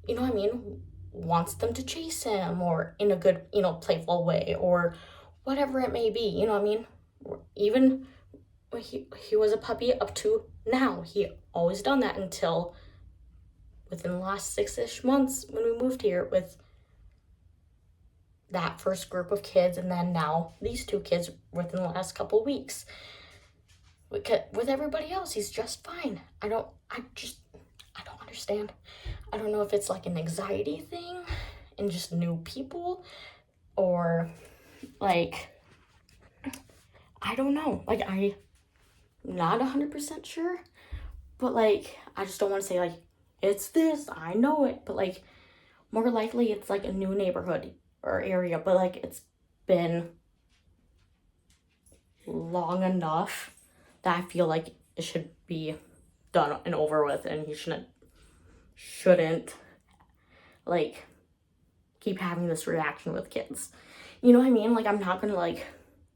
you know what I mean, wants them to chase him, or in a good, you know, playful way, or whatever it may be, you know what I mean? Even when he was a puppy up to now, he always done that until within the last 6-ish months when we moved here with that first group of kids, and then now these 2 kids within the last couple weeks. With everybody else, he's just fine. I don't understand. I don't know if it's like an anxiety thing and just new people, or like, I don't know. Like, I'm not 100% sure, but like, I just don't want to say like, it's this, I know it, but like, more likely it's like a new neighborhood or area, but like, it's been long enough that I feel like it should be done and over with, and he shouldn't like keep having this reaction with kids. You know what I mean? Like, I'm not gonna like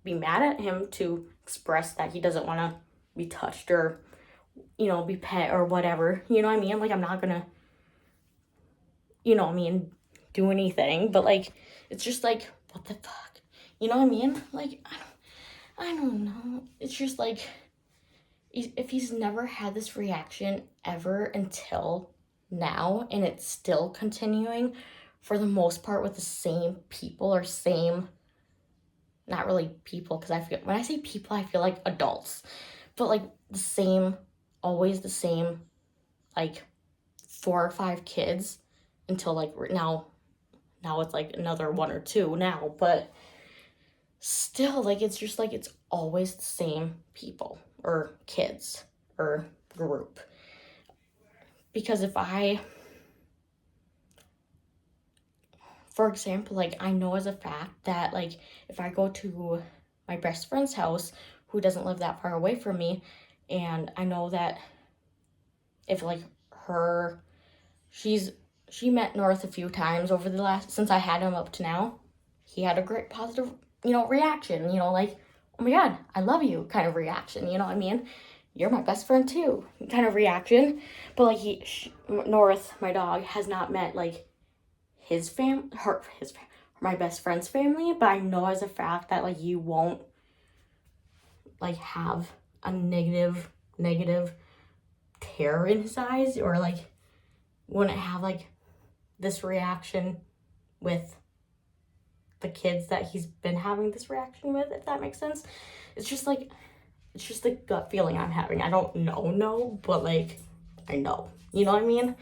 be mad at him to express that he doesn't want to be touched, or, you know, be pet or whatever. You know what I mean? Like, I'm not gonna, you know what I mean, do anything, but like, it's just like, what the fuck? You know what I mean? Like, I don't know. It's just like, if he's never had this reaction ever until now, and it's still continuing for the most part with the same people, or same, not really people, because I feel, when I say people, I feel like adults, but like the same, always the same, like 4 or 5 kids, until like now it's like another 1 or 2 now, but still, like, it's just like, it's always the same people or kids or group. Because for example, like, I know as a fact that like, if I go to my best friend's house, who doesn't live that far away from me, and I know that if like she met North a few times over the last, since I had him up to now, he had a great positive, you know, reaction, you know, like, oh my God, I love you, kind of reaction, you know what I mean? You're my best friend too, kind of reaction. But like, North, my dog, has not met like my best friend's family, but I know as a fact that like, you won't like have a negative terror in his eyes, or like wouldn't have like this reaction with the kids that he's been having this reaction with, if that makes sense. It's just like, it's just the gut feeling I'm having. I don't know, but like, I know, you know what I mean?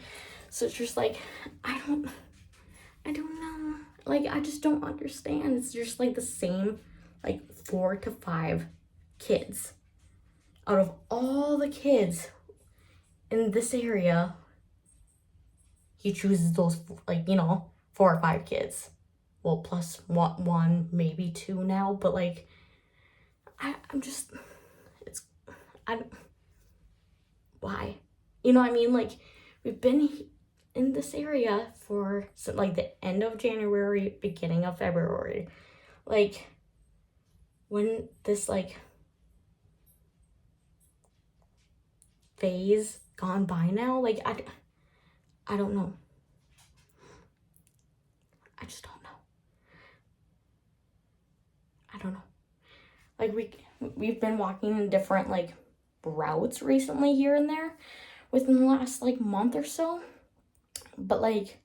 So it's just like, I don't know. Like, I just don't understand. It's just like the same, like 4 to 5 kids. Out of all the kids in this area, he chooses those, like, you know, 4 or 5 kids. Well, plus one, maybe 2 now, but like, I'm just, why? You know what I mean? Like, we've been in this area for like the end of January, beginning of February. Like, when this like phase gone by now? Like, I don't know. I just don't know. I don't know. Like, we've been walking in different like routes recently here and there within the last like month or so, but like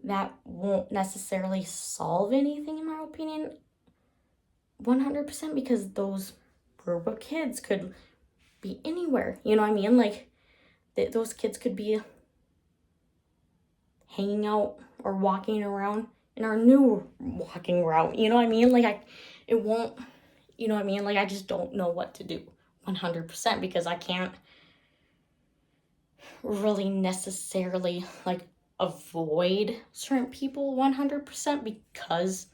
that won't necessarily solve anything in my opinion 100%, because those group of kids could be anywhere, you know what I mean? Like, those kids could be hanging out or walking around in our new walking route, you know what I mean? Like, it won't, you know what I mean? Like, I just don't know what to do 100%, because I can't really necessarily like avoid certain people 100%, because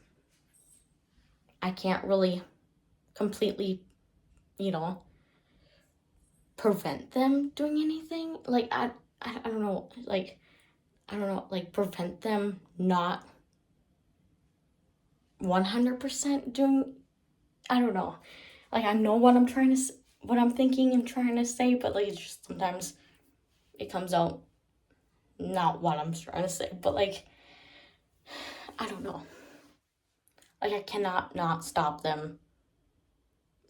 I can't really completely, you know, prevent them doing anything. Like, I don't know, like, I don't know, like, prevent them not 100% doing, I don't know. Like, I know what I'm thinking and trying to say, but like, it's just sometimes it comes out not what I'm trying to say, but like, I don't know. Like, I cannot not stop them,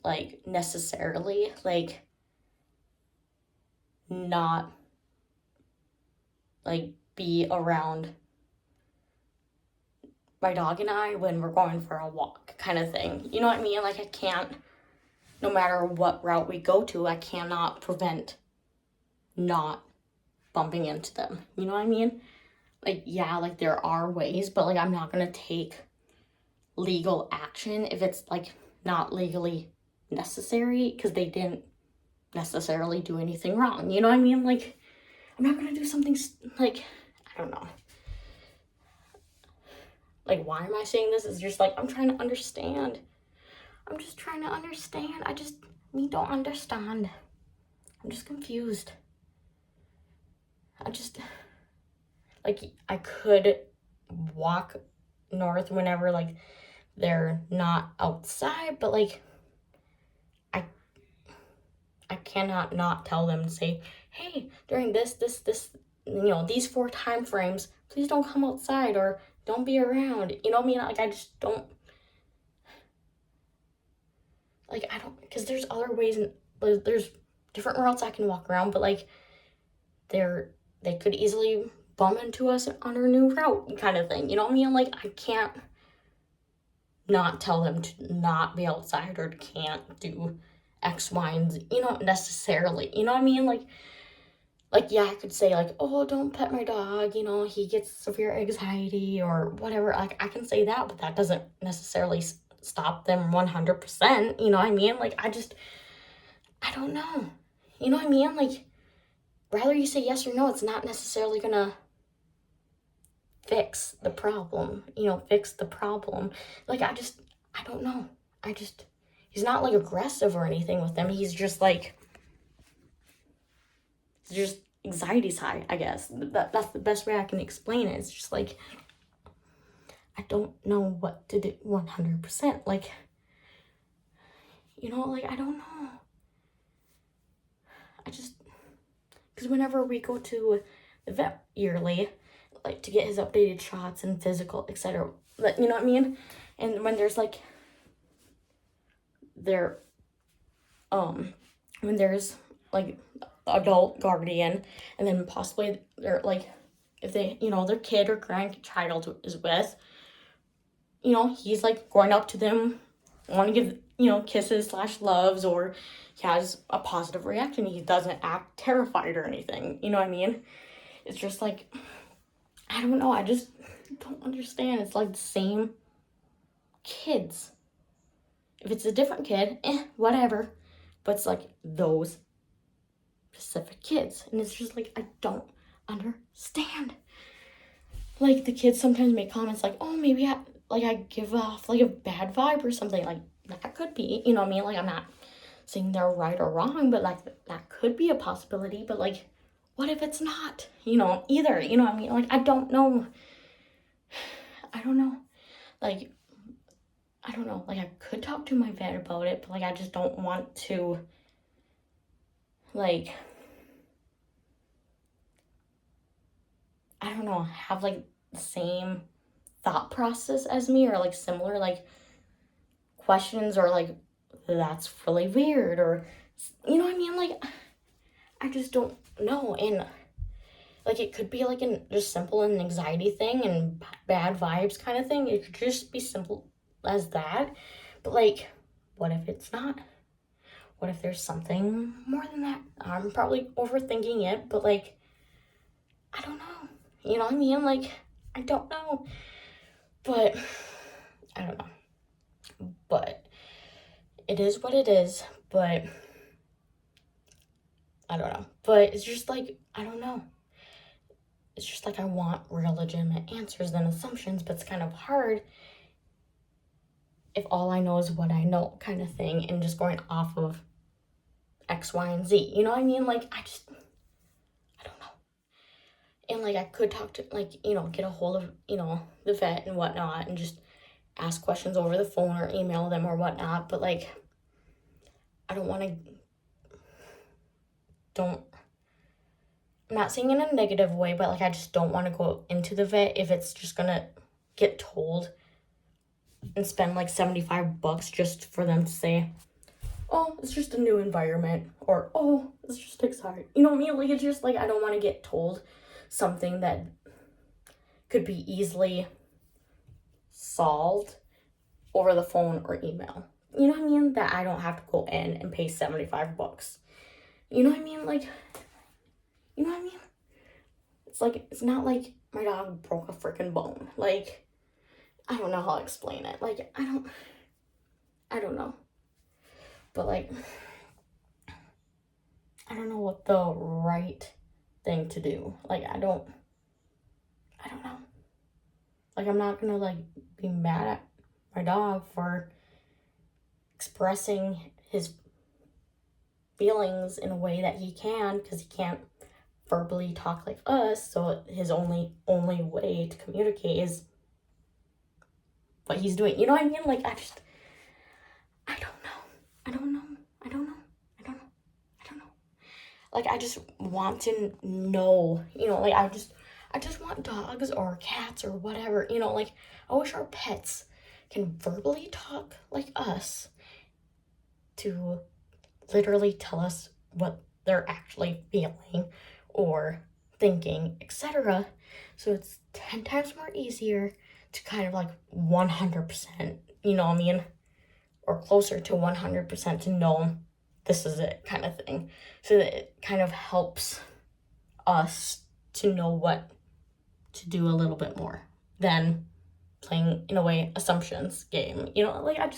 like, necessarily, like, not, like, be around my dog and I when we're going for a walk, kind of thing. You know what I mean? Like, I can't, no matter what route we go to, I cannot prevent not bumping into them. You know what I mean? Like, yeah, like, there are ways, but like, I'm not gonna take legal action if it's like not legally necessary, because they didn't necessarily do anything wrong. You know what I mean? Like, I'm not gonna do something like, I don't know. Like, why am I saying this? It's just like, I'm trying to understand. I'm just trying to understand. We don't understand. I'm just confused. Like, I could walk north whenever, like, they're not outside, but like, I cannot not tell them to say, hey, during this, you know, these 4 time frames, please don't come outside or don't be around. You know what I mean? Like, I just don't, like, I don't, because there's other ways, and there's different routes I can walk around, but like, they could easily bump into us on our new route, kind of thing. You know what I mean? Like, I can't not tell them to not be outside or can't do X, Y, and Z, you know, necessarily. You know what I mean? Like, yeah, I could say, like, oh, don't pet my dog, you know, he gets severe anxiety or whatever. Like, I can say that, but that doesn't necessarily stop them 100%, you know what I mean? Like, I don't know. You know what I mean? Like, whether you say yes or no, it's not necessarily gonna fix the problem, you know, Like, I don't know. He's not like aggressive or anything with them. He's just like, just anxiety's high, I guess. That's the best way I can explain it. It's just like, I don't know what to do 100%. Like, you know, like, I don't know. Because whenever we go to the vet yearly, like, to get his updated shots and physical, etc., you know what I mean? And when there's like, when there's like adult guardian, and then possibly they're like, if they, you know, their kid or grandchild is with, you know, he's like going up to them, want to give, you know, kisses / loves, or he has a positive reaction. He doesn't act terrified or anything. You know what I mean? It's just like, I don't know. I just don't understand. It's like the same kids. If it's a different kid, whatever. But it's like those specific kids. And it's just like, I don't understand. Like, the kids sometimes make comments like, oh, maybe I give off like a bad vibe or something. Like, that could be, you know what I mean? Like, I'm not saying they're right or wrong, but like, that could be a possibility. But like, what if it's not, either, what I mean? Like, I don't know. I don't know. Like, I don't know. Like, I could talk to my vet about it, but, like, I just don't want to, like, I don't know, have, like, the same thought process as me, or, like, similar, like, questions, or, like, that's really weird, or, what I mean? Like, I just don't know. And, like, it could be, like, just simple an anxiety thing and bad vibes kind of thing. It could just be simple as that. But, like, what if it's not? What if there's something more than that? I'm probably overthinking it, but, like, I don't know. You know what I mean? Like, I don't know. But, I don't know. But, it is what it is. But, I don't know. But it's just, like, I don't know. It's just, like, I want real legitimate answers than assumptions, but it's kind of hard if all I know is what I know kind of thing, and just going off of X, Y, and Z. You know what I mean? Like, I don't know. And, like, I could talk to, like, get a hold of, the vet and whatnot, and just ask questions over the phone or email them or whatnot. But, like, I don't want to, I'm not saying in a negative way, but, like, I just don't want to go into the vet if it's just going to get told and spend, like, $75 just for them to say, oh, it's just a new environment, or, oh, it's just exciting. You know what I mean? Like, it's just, like, I don't want to get told something that could be easily solved over the phone or email. You know what I mean? That I don't have to go in and pay $75. You know what I mean? Like, you know what I mean? It's like, it's not like my dog broke a freaking bone. Like, I don't know how to explain it. Like, I don't know. But, like, I don't know what the right thing to do. Like, I don't know. Like, I'm not gonna, like, be mad at my dog for expressing his feelings in a way that he can, because he can't verbally talk like us. So his only way to communicate is what he's doing. You know what I mean? Like, I don't know. I don't know. I don't know. I don't know. I don't know. Like, I just want to know, like, I just want dogs or cats or whatever, like, I wish our pets can verbally talk like us, to literally tell us what they're actually feeling or thinking, etc. So it's 10 times more easier to kind of, like, 100%, you know what I mean? Or closer to 100% to know this is it kind of thing. So that it kind of helps us to know what to do a little bit more than playing, in a way, assumptions game. Like,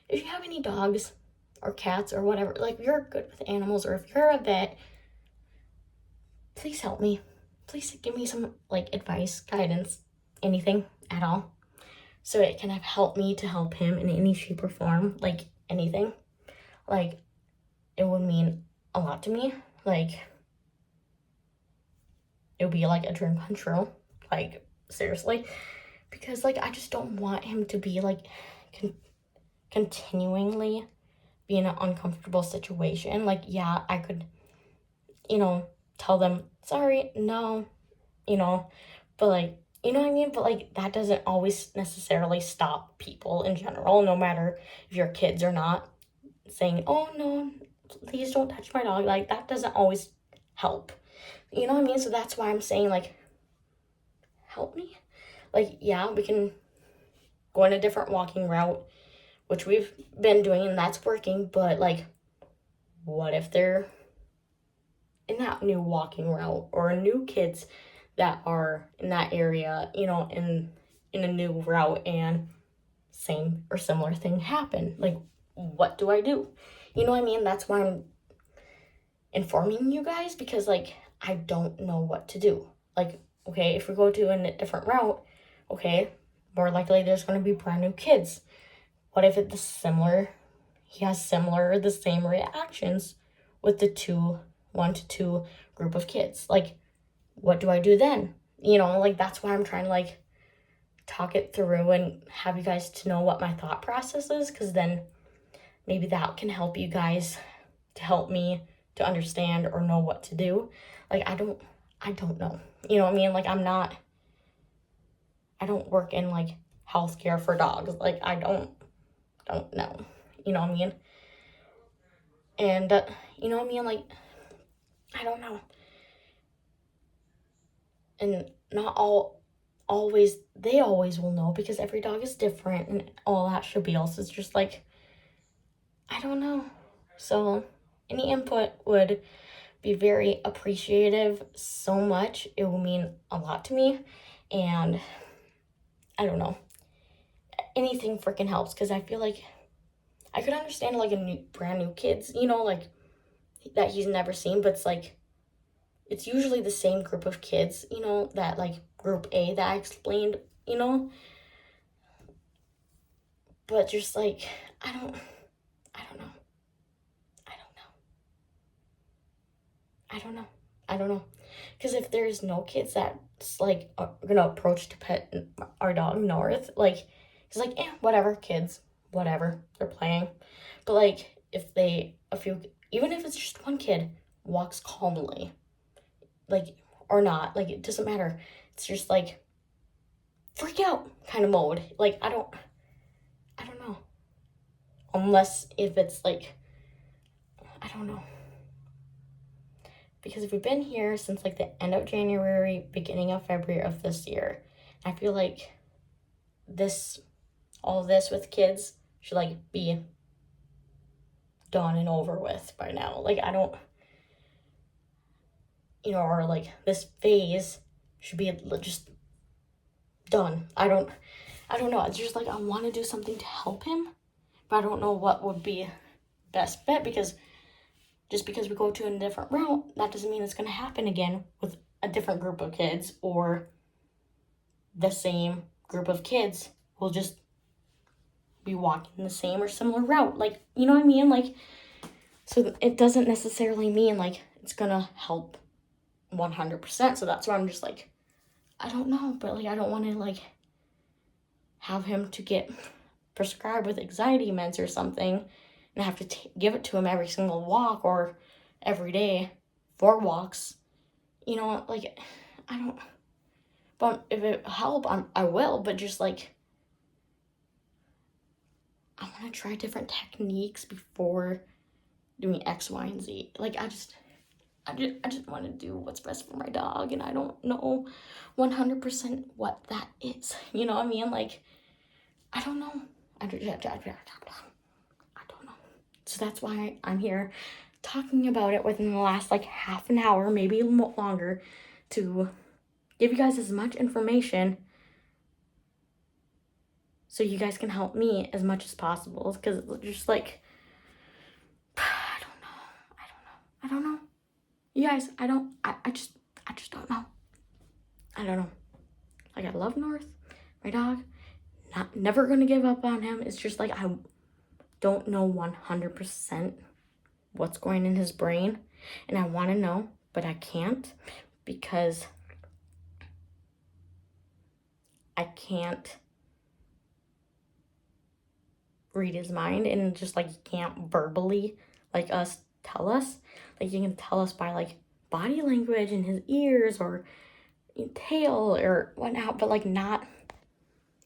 if you have any dogs or cats or whatever, like, you're good with animals, or if you're a vet, please help me. Please give me some, like, advice, guidance, anything at all, so it can have helped me to help him in any shape or form. Like, anything. Like, it would mean a lot to me. Like, it would be like a dream come true. Like, seriously. Because, like, I just don't want him to be, like, continually be in an uncomfortable situation. Like, yeah, I could, tell them, sorry, no, but, like, you know what I mean? But, like, that doesn't always necessarily stop people in general, no matter if you're kids or not, saying, oh, no, please don't touch my dog. Like, that doesn't always help. You know what I mean? So that's why I'm saying, like, help me. Like, yeah, we can go on a different walking route, which we've been doing, and that's working. But, like, what if they're in that new walking route, or new kids that are in that area, in a new route, and same or similar thing happen? Like, what do I do? You know what I mean? That's why I'm informing you guys, because, like, I don't know what to do. Like, okay, if we go to a different route, okay, more likely there's going to be brand new kids. What if he has the same reactions with the two, 1 to 2 group of kids. Like, what do I do then? You know, like, that's why I'm trying to, like, talk it through and have you guys to know what my thought process is, because then maybe that can help you guys to help me to understand or know what to do. Like, I don't know. You know what I mean? Like, I don't work in, like, healthcare for dogs. Like, I don't know. You know what I mean? And, you know what I mean? Like, I don't know. And not they always will know, because every dog is different and all that should be else. It's just like, I don't know. So any input would be very appreciative so much. It will mean a lot to me. And I don't know. Anything freaking helps, because I feel like I could understand like brand new kids, you know, like that he's never seen, but it's like, it's usually the same group of kids, you know, that like group A that I explained, you know. But just like, I don't know. I don't know. Because if there's no kids that's like are gonna approach to pet our dog North, like, it's like, whatever, kids, whatever, they're playing. But like, if even if it's just one kid walks calmly, like, or not, like, it doesn't matter. It's just like freak out kind of mode. Like, I don't know. Unless if it's like, I don't know. Because we've been here since like the end of January, beginning of February of this year. I feel like all this with kids should like be done and over with by now. Like, I don't, you know, or like this phase should be just done. I don't know. It's just like, I want to do something to help him, but I don't know what would be best bet, because just because we go to a different route, that doesn't mean it's going to happen again with a different group of kids, or the same group of kids will just be walking the same or similar route. Like, you know what I mean? Like, so it doesn't necessarily mean like it's going to help 100%. So that's why I'm just like, I don't know, but like, I don't want to like have him to get prescribed with anxiety meds or something and have to give it to him every single walk or every day 4 walks. You know, like, I don't, but if it help, I will, but just like, I want to try different techniques before doing X, Y, and Z. Like, I just want to do what's best for my dog, and I don't know 100% what that is. You know what I mean? Like, I don't know. I don't know. So that's why I'm here talking about it within the last like half an hour, maybe longer, to give you guys as much information so you guys can help me as much as possible. Because just like, I don't know. You guys, I just don't know. I don't know. Like, I love North, my dog. Never gonna give up on him. It's just like, I don't know 100% what's going in his brain, and I want to know, but I can't, because I can't read his mind, and just like, you can't verbally like tell us. Like, you can tell us by like body language and his ears or tail or whatnot, but like not,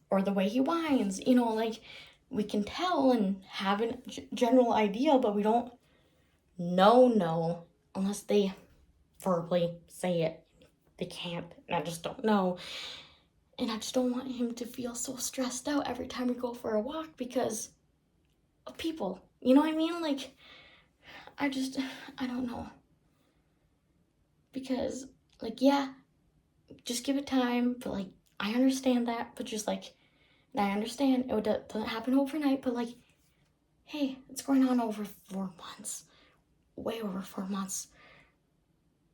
or the way he whines, you know, like, we can tell and have a general idea, but we don't know unless they verbally say it. They can't, and I just don't know. And I just don't want him to feel so stressed out every time we go for a walk because of people. You know what I mean? Like, I don't know. Because, like, yeah, just give it time, but like, I understand that, but just like, and I understand it doesn't happen overnight, but like, hey, it's going on over 4 months. Way over 4 months.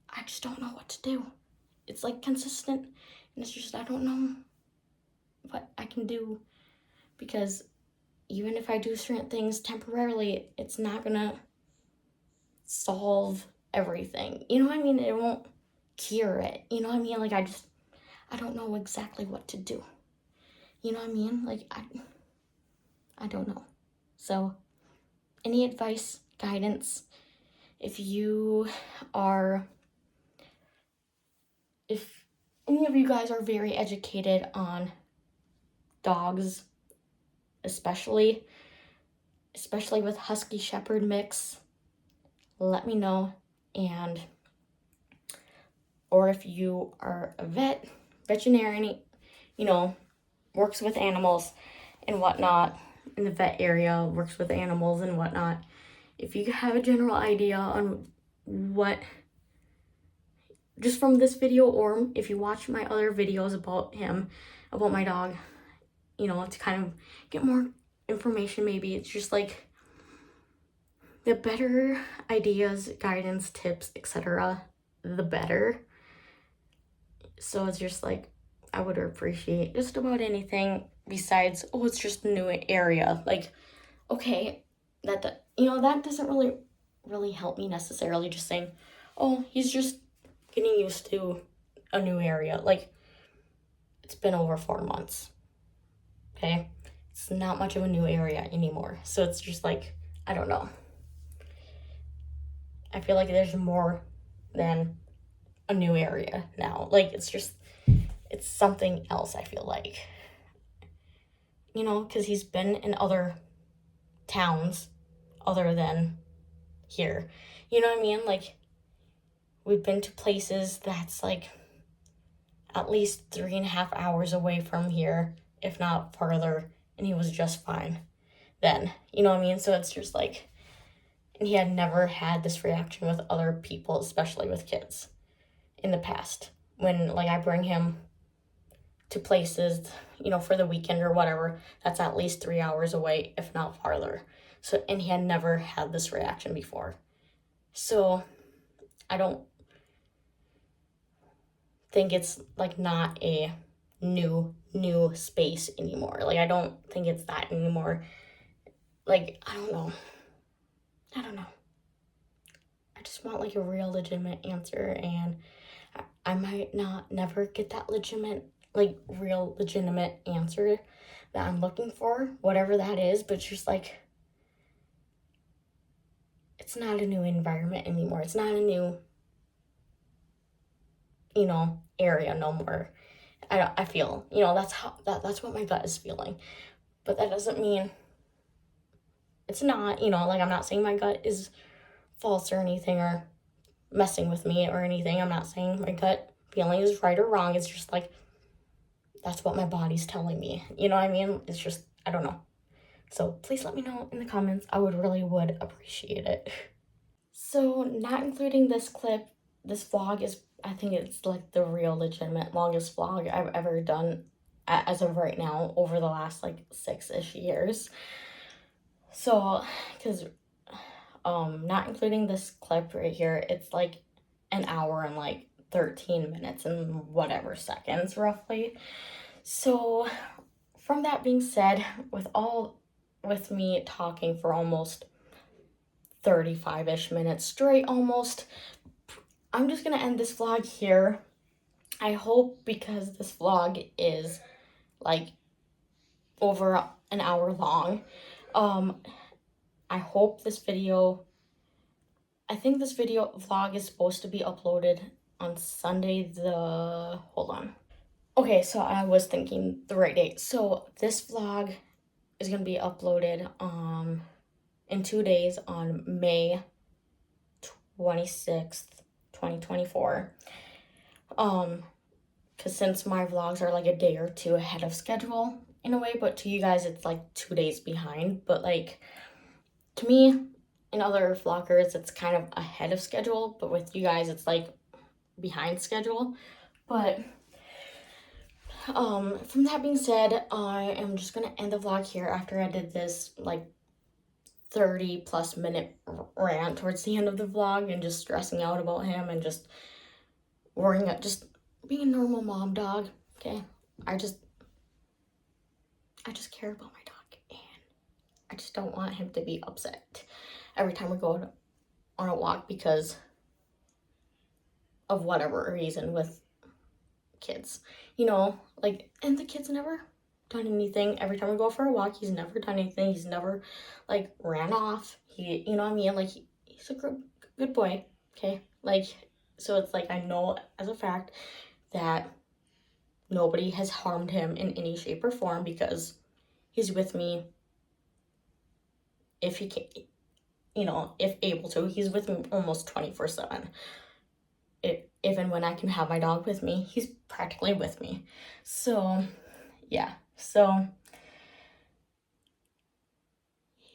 I just don't know what to do. It's like consistent, and it's just, I don't know what I can do, because even if I do certain things temporarily, it's not gonna solve everything. You know what I mean? It won't cure it. You know what I mean? Like, I don't know exactly what to do. You know what I mean? Like, I don't know. So, any advice, guidance, if any of you guys are very educated on dogs, especially with Husky Shepherd mix, let me know. And or if you are a veterinarian, works with animals and whatnot, in the vet area, works with animals and whatnot, if you have a general idea on what, just from this video, or if you watch my other videos about my dog, to kind of get more information, maybe it's just like the better ideas, guidance, tips, etc., the better. So it's just like, I would appreciate just about anything besides, it's just a new area. Like, okay, that doesn't really help me necessarily, just saying, he's just getting used to a new area. Like, it's been over 4 months. Okay? It's not much of a new area anymore. So it's just like, I don't know. I feel like there's more than a new area now. Like, it's something else, I feel like. Because he's been in other towns other than here. You know what I mean? Like, we've been to places that's like at least 3.5 hours away from here, if not farther, and he was just fine then. You know what I mean? So it's just like, and he had never had this reaction with other people, especially with kids, in the past. When, like, I bring him to places, for the weekend or whatever, that's at least 3 hours away, if not farther. So, and he had never had this reaction before. So, I don't think it's, like, not a new space anymore. Like, I don't think it's that anymore. Like, I don't know. I just want, like, a real legitimate answer, and I might never get that real legitimate answer that I'm looking for, whatever that is, but just like, it's not a new environment anymore. It's not a new, area no more. I feel, that's what my gut is feeling. But that doesn't mean it's not, like, I'm not saying my gut is false or anything, or messing with me or anything. I'm not saying my gut feeling is right or wrong. It's just like, that's what my body's telling me. You know what I mean? It's just, I don't know. So please let me know in the comments. I would appreciate it. So, not including this clip, this vlog is, I think it's like the real legitimate longest vlog I've ever done as of right now, over the last like 6-ish years. So, because not including this clip right here, it's like an hour and like 13 minutes and whatever seconds roughly. So, from that being said, with me talking for almost 35-ish minutes straight almost, I'm just gonna end this vlog here. I hope, because this vlog is like over an hour long, I hope this video, I think this vlog is supposed to be uploaded on Sunday, hold on. Okay, so I was thinking the right date. So this vlog is going to be uploaded in 2 days, on May 26th, 2024. Because since my vlogs are like a day or two ahead of schedule in a way, but to you guys it's like 2 days behind. But like, to me and other vloggers, it's kind of ahead of schedule, but with you guys it's like behind schedule. But from that being said, I am just gonna end the vlog here after I did this like 30+ minute rant towards the end of the vlog, and just stressing out about him and just worrying, just being a normal mom dog. Okay, I just care about my dog, and I just don't want him to be upset every time we go on a walk, because of whatever reason with kids, you know, like, and the kid's never done anything. Every time we go for a walk, he's never done anything. He's never like ran off. He, you know what I mean? Like he's a good boy. Okay. Like, so it's like, I know as a fact that nobody has harmed him in any shape or form because he's with me if he can, you know, if able to. He's with me almost 24/7. Even when I can have my dog with me, he's practically with me. So, yeah. So,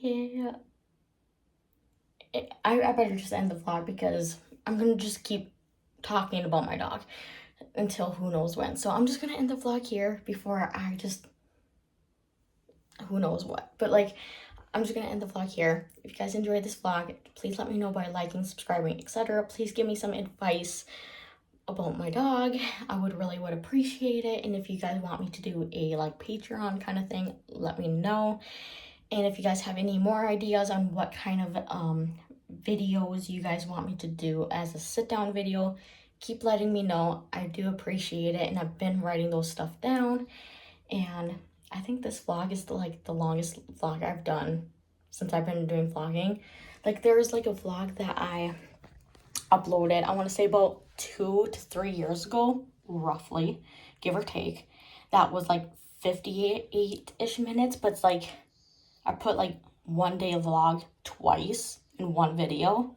yeah. I better just end the vlog because I'm going to just keep talking about my dog until who knows when. So, I'm just going to end the vlog here before I just, who knows what. But, like, I'm just going to end the vlog here. If you guys enjoyed this vlog, please let me know by liking, subscribing, etc. Please give me some advice about my dog. I would appreciate it. And if you guys want me to do a like Patreon kind of thing, let me know. And if you guys have any more ideas on what kind of videos you guys want me to do as a sit down video, keep letting me know. I do appreciate it, and I've been writing those stuff down. And I think this vlog is the longest vlog I've done since I've been doing vlogging. Like, there was like a vlog that I uploaded, I want to say about 2 to 3 years ago, roughly, give or take. That was like 58-ish minutes, but it's like I put like one day vlog twice in one video.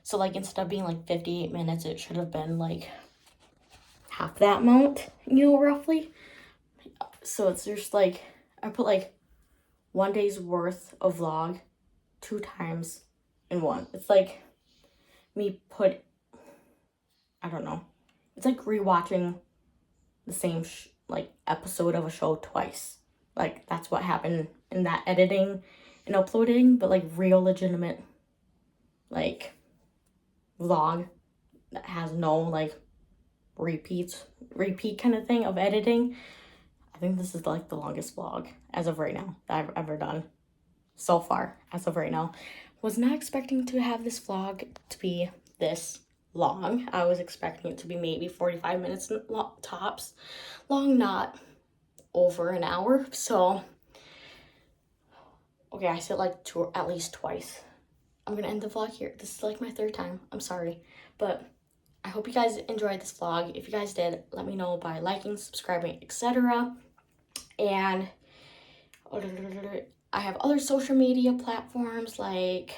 So like, instead of being like 58 minutes, it should have been like half that amount, you know, roughly. So it's just like, I put like one day's worth of vlog 2 times in one. It's like me I don't know. It's like rewatching the same like episode of a show twice. Like, that's what happened in that editing and uploading, but like real legitimate like vlog that has no like repeat kind of thing of editing. I think this is like the longest vlog as of right now that I've ever done so far, as of right now. Was not expecting to have this vlog to be this long. I was expecting it to be maybe 45 minutes tops long, not over an hour. So, okay, I said like at least twice. I'm gonna end the vlog here. This is like my 3rd time. I'm sorry, but I hope you guys enjoyed this vlog. If you guys did, let me know by liking, subscribing, etc. And I have other social media platforms like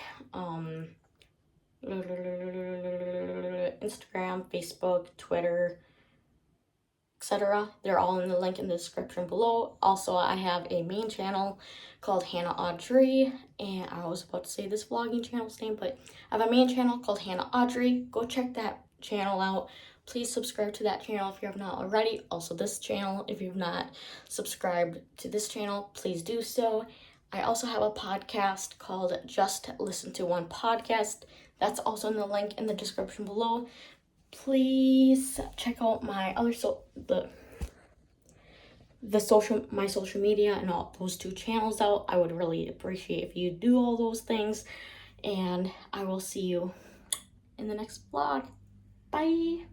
Instagram, Facebook, Twitter, etc. They're all in the link in the description below. Also, I have a main channel called Hannah Audrey, and I was about to say this vlogging channel's name, but I have a main channel called Hannah Audrey. Go check that channel out. Please subscribe to that channel if you have not already. Also, this channel, if you've not subscribed to this channel, please do so. I also have a podcast called Just Listen to One Podcast. That's also in the link in the description below. Please check out my other my social media and all those 2 channels out. I would really appreciate if you do all those things, and I will see you in the next vlog. Bye.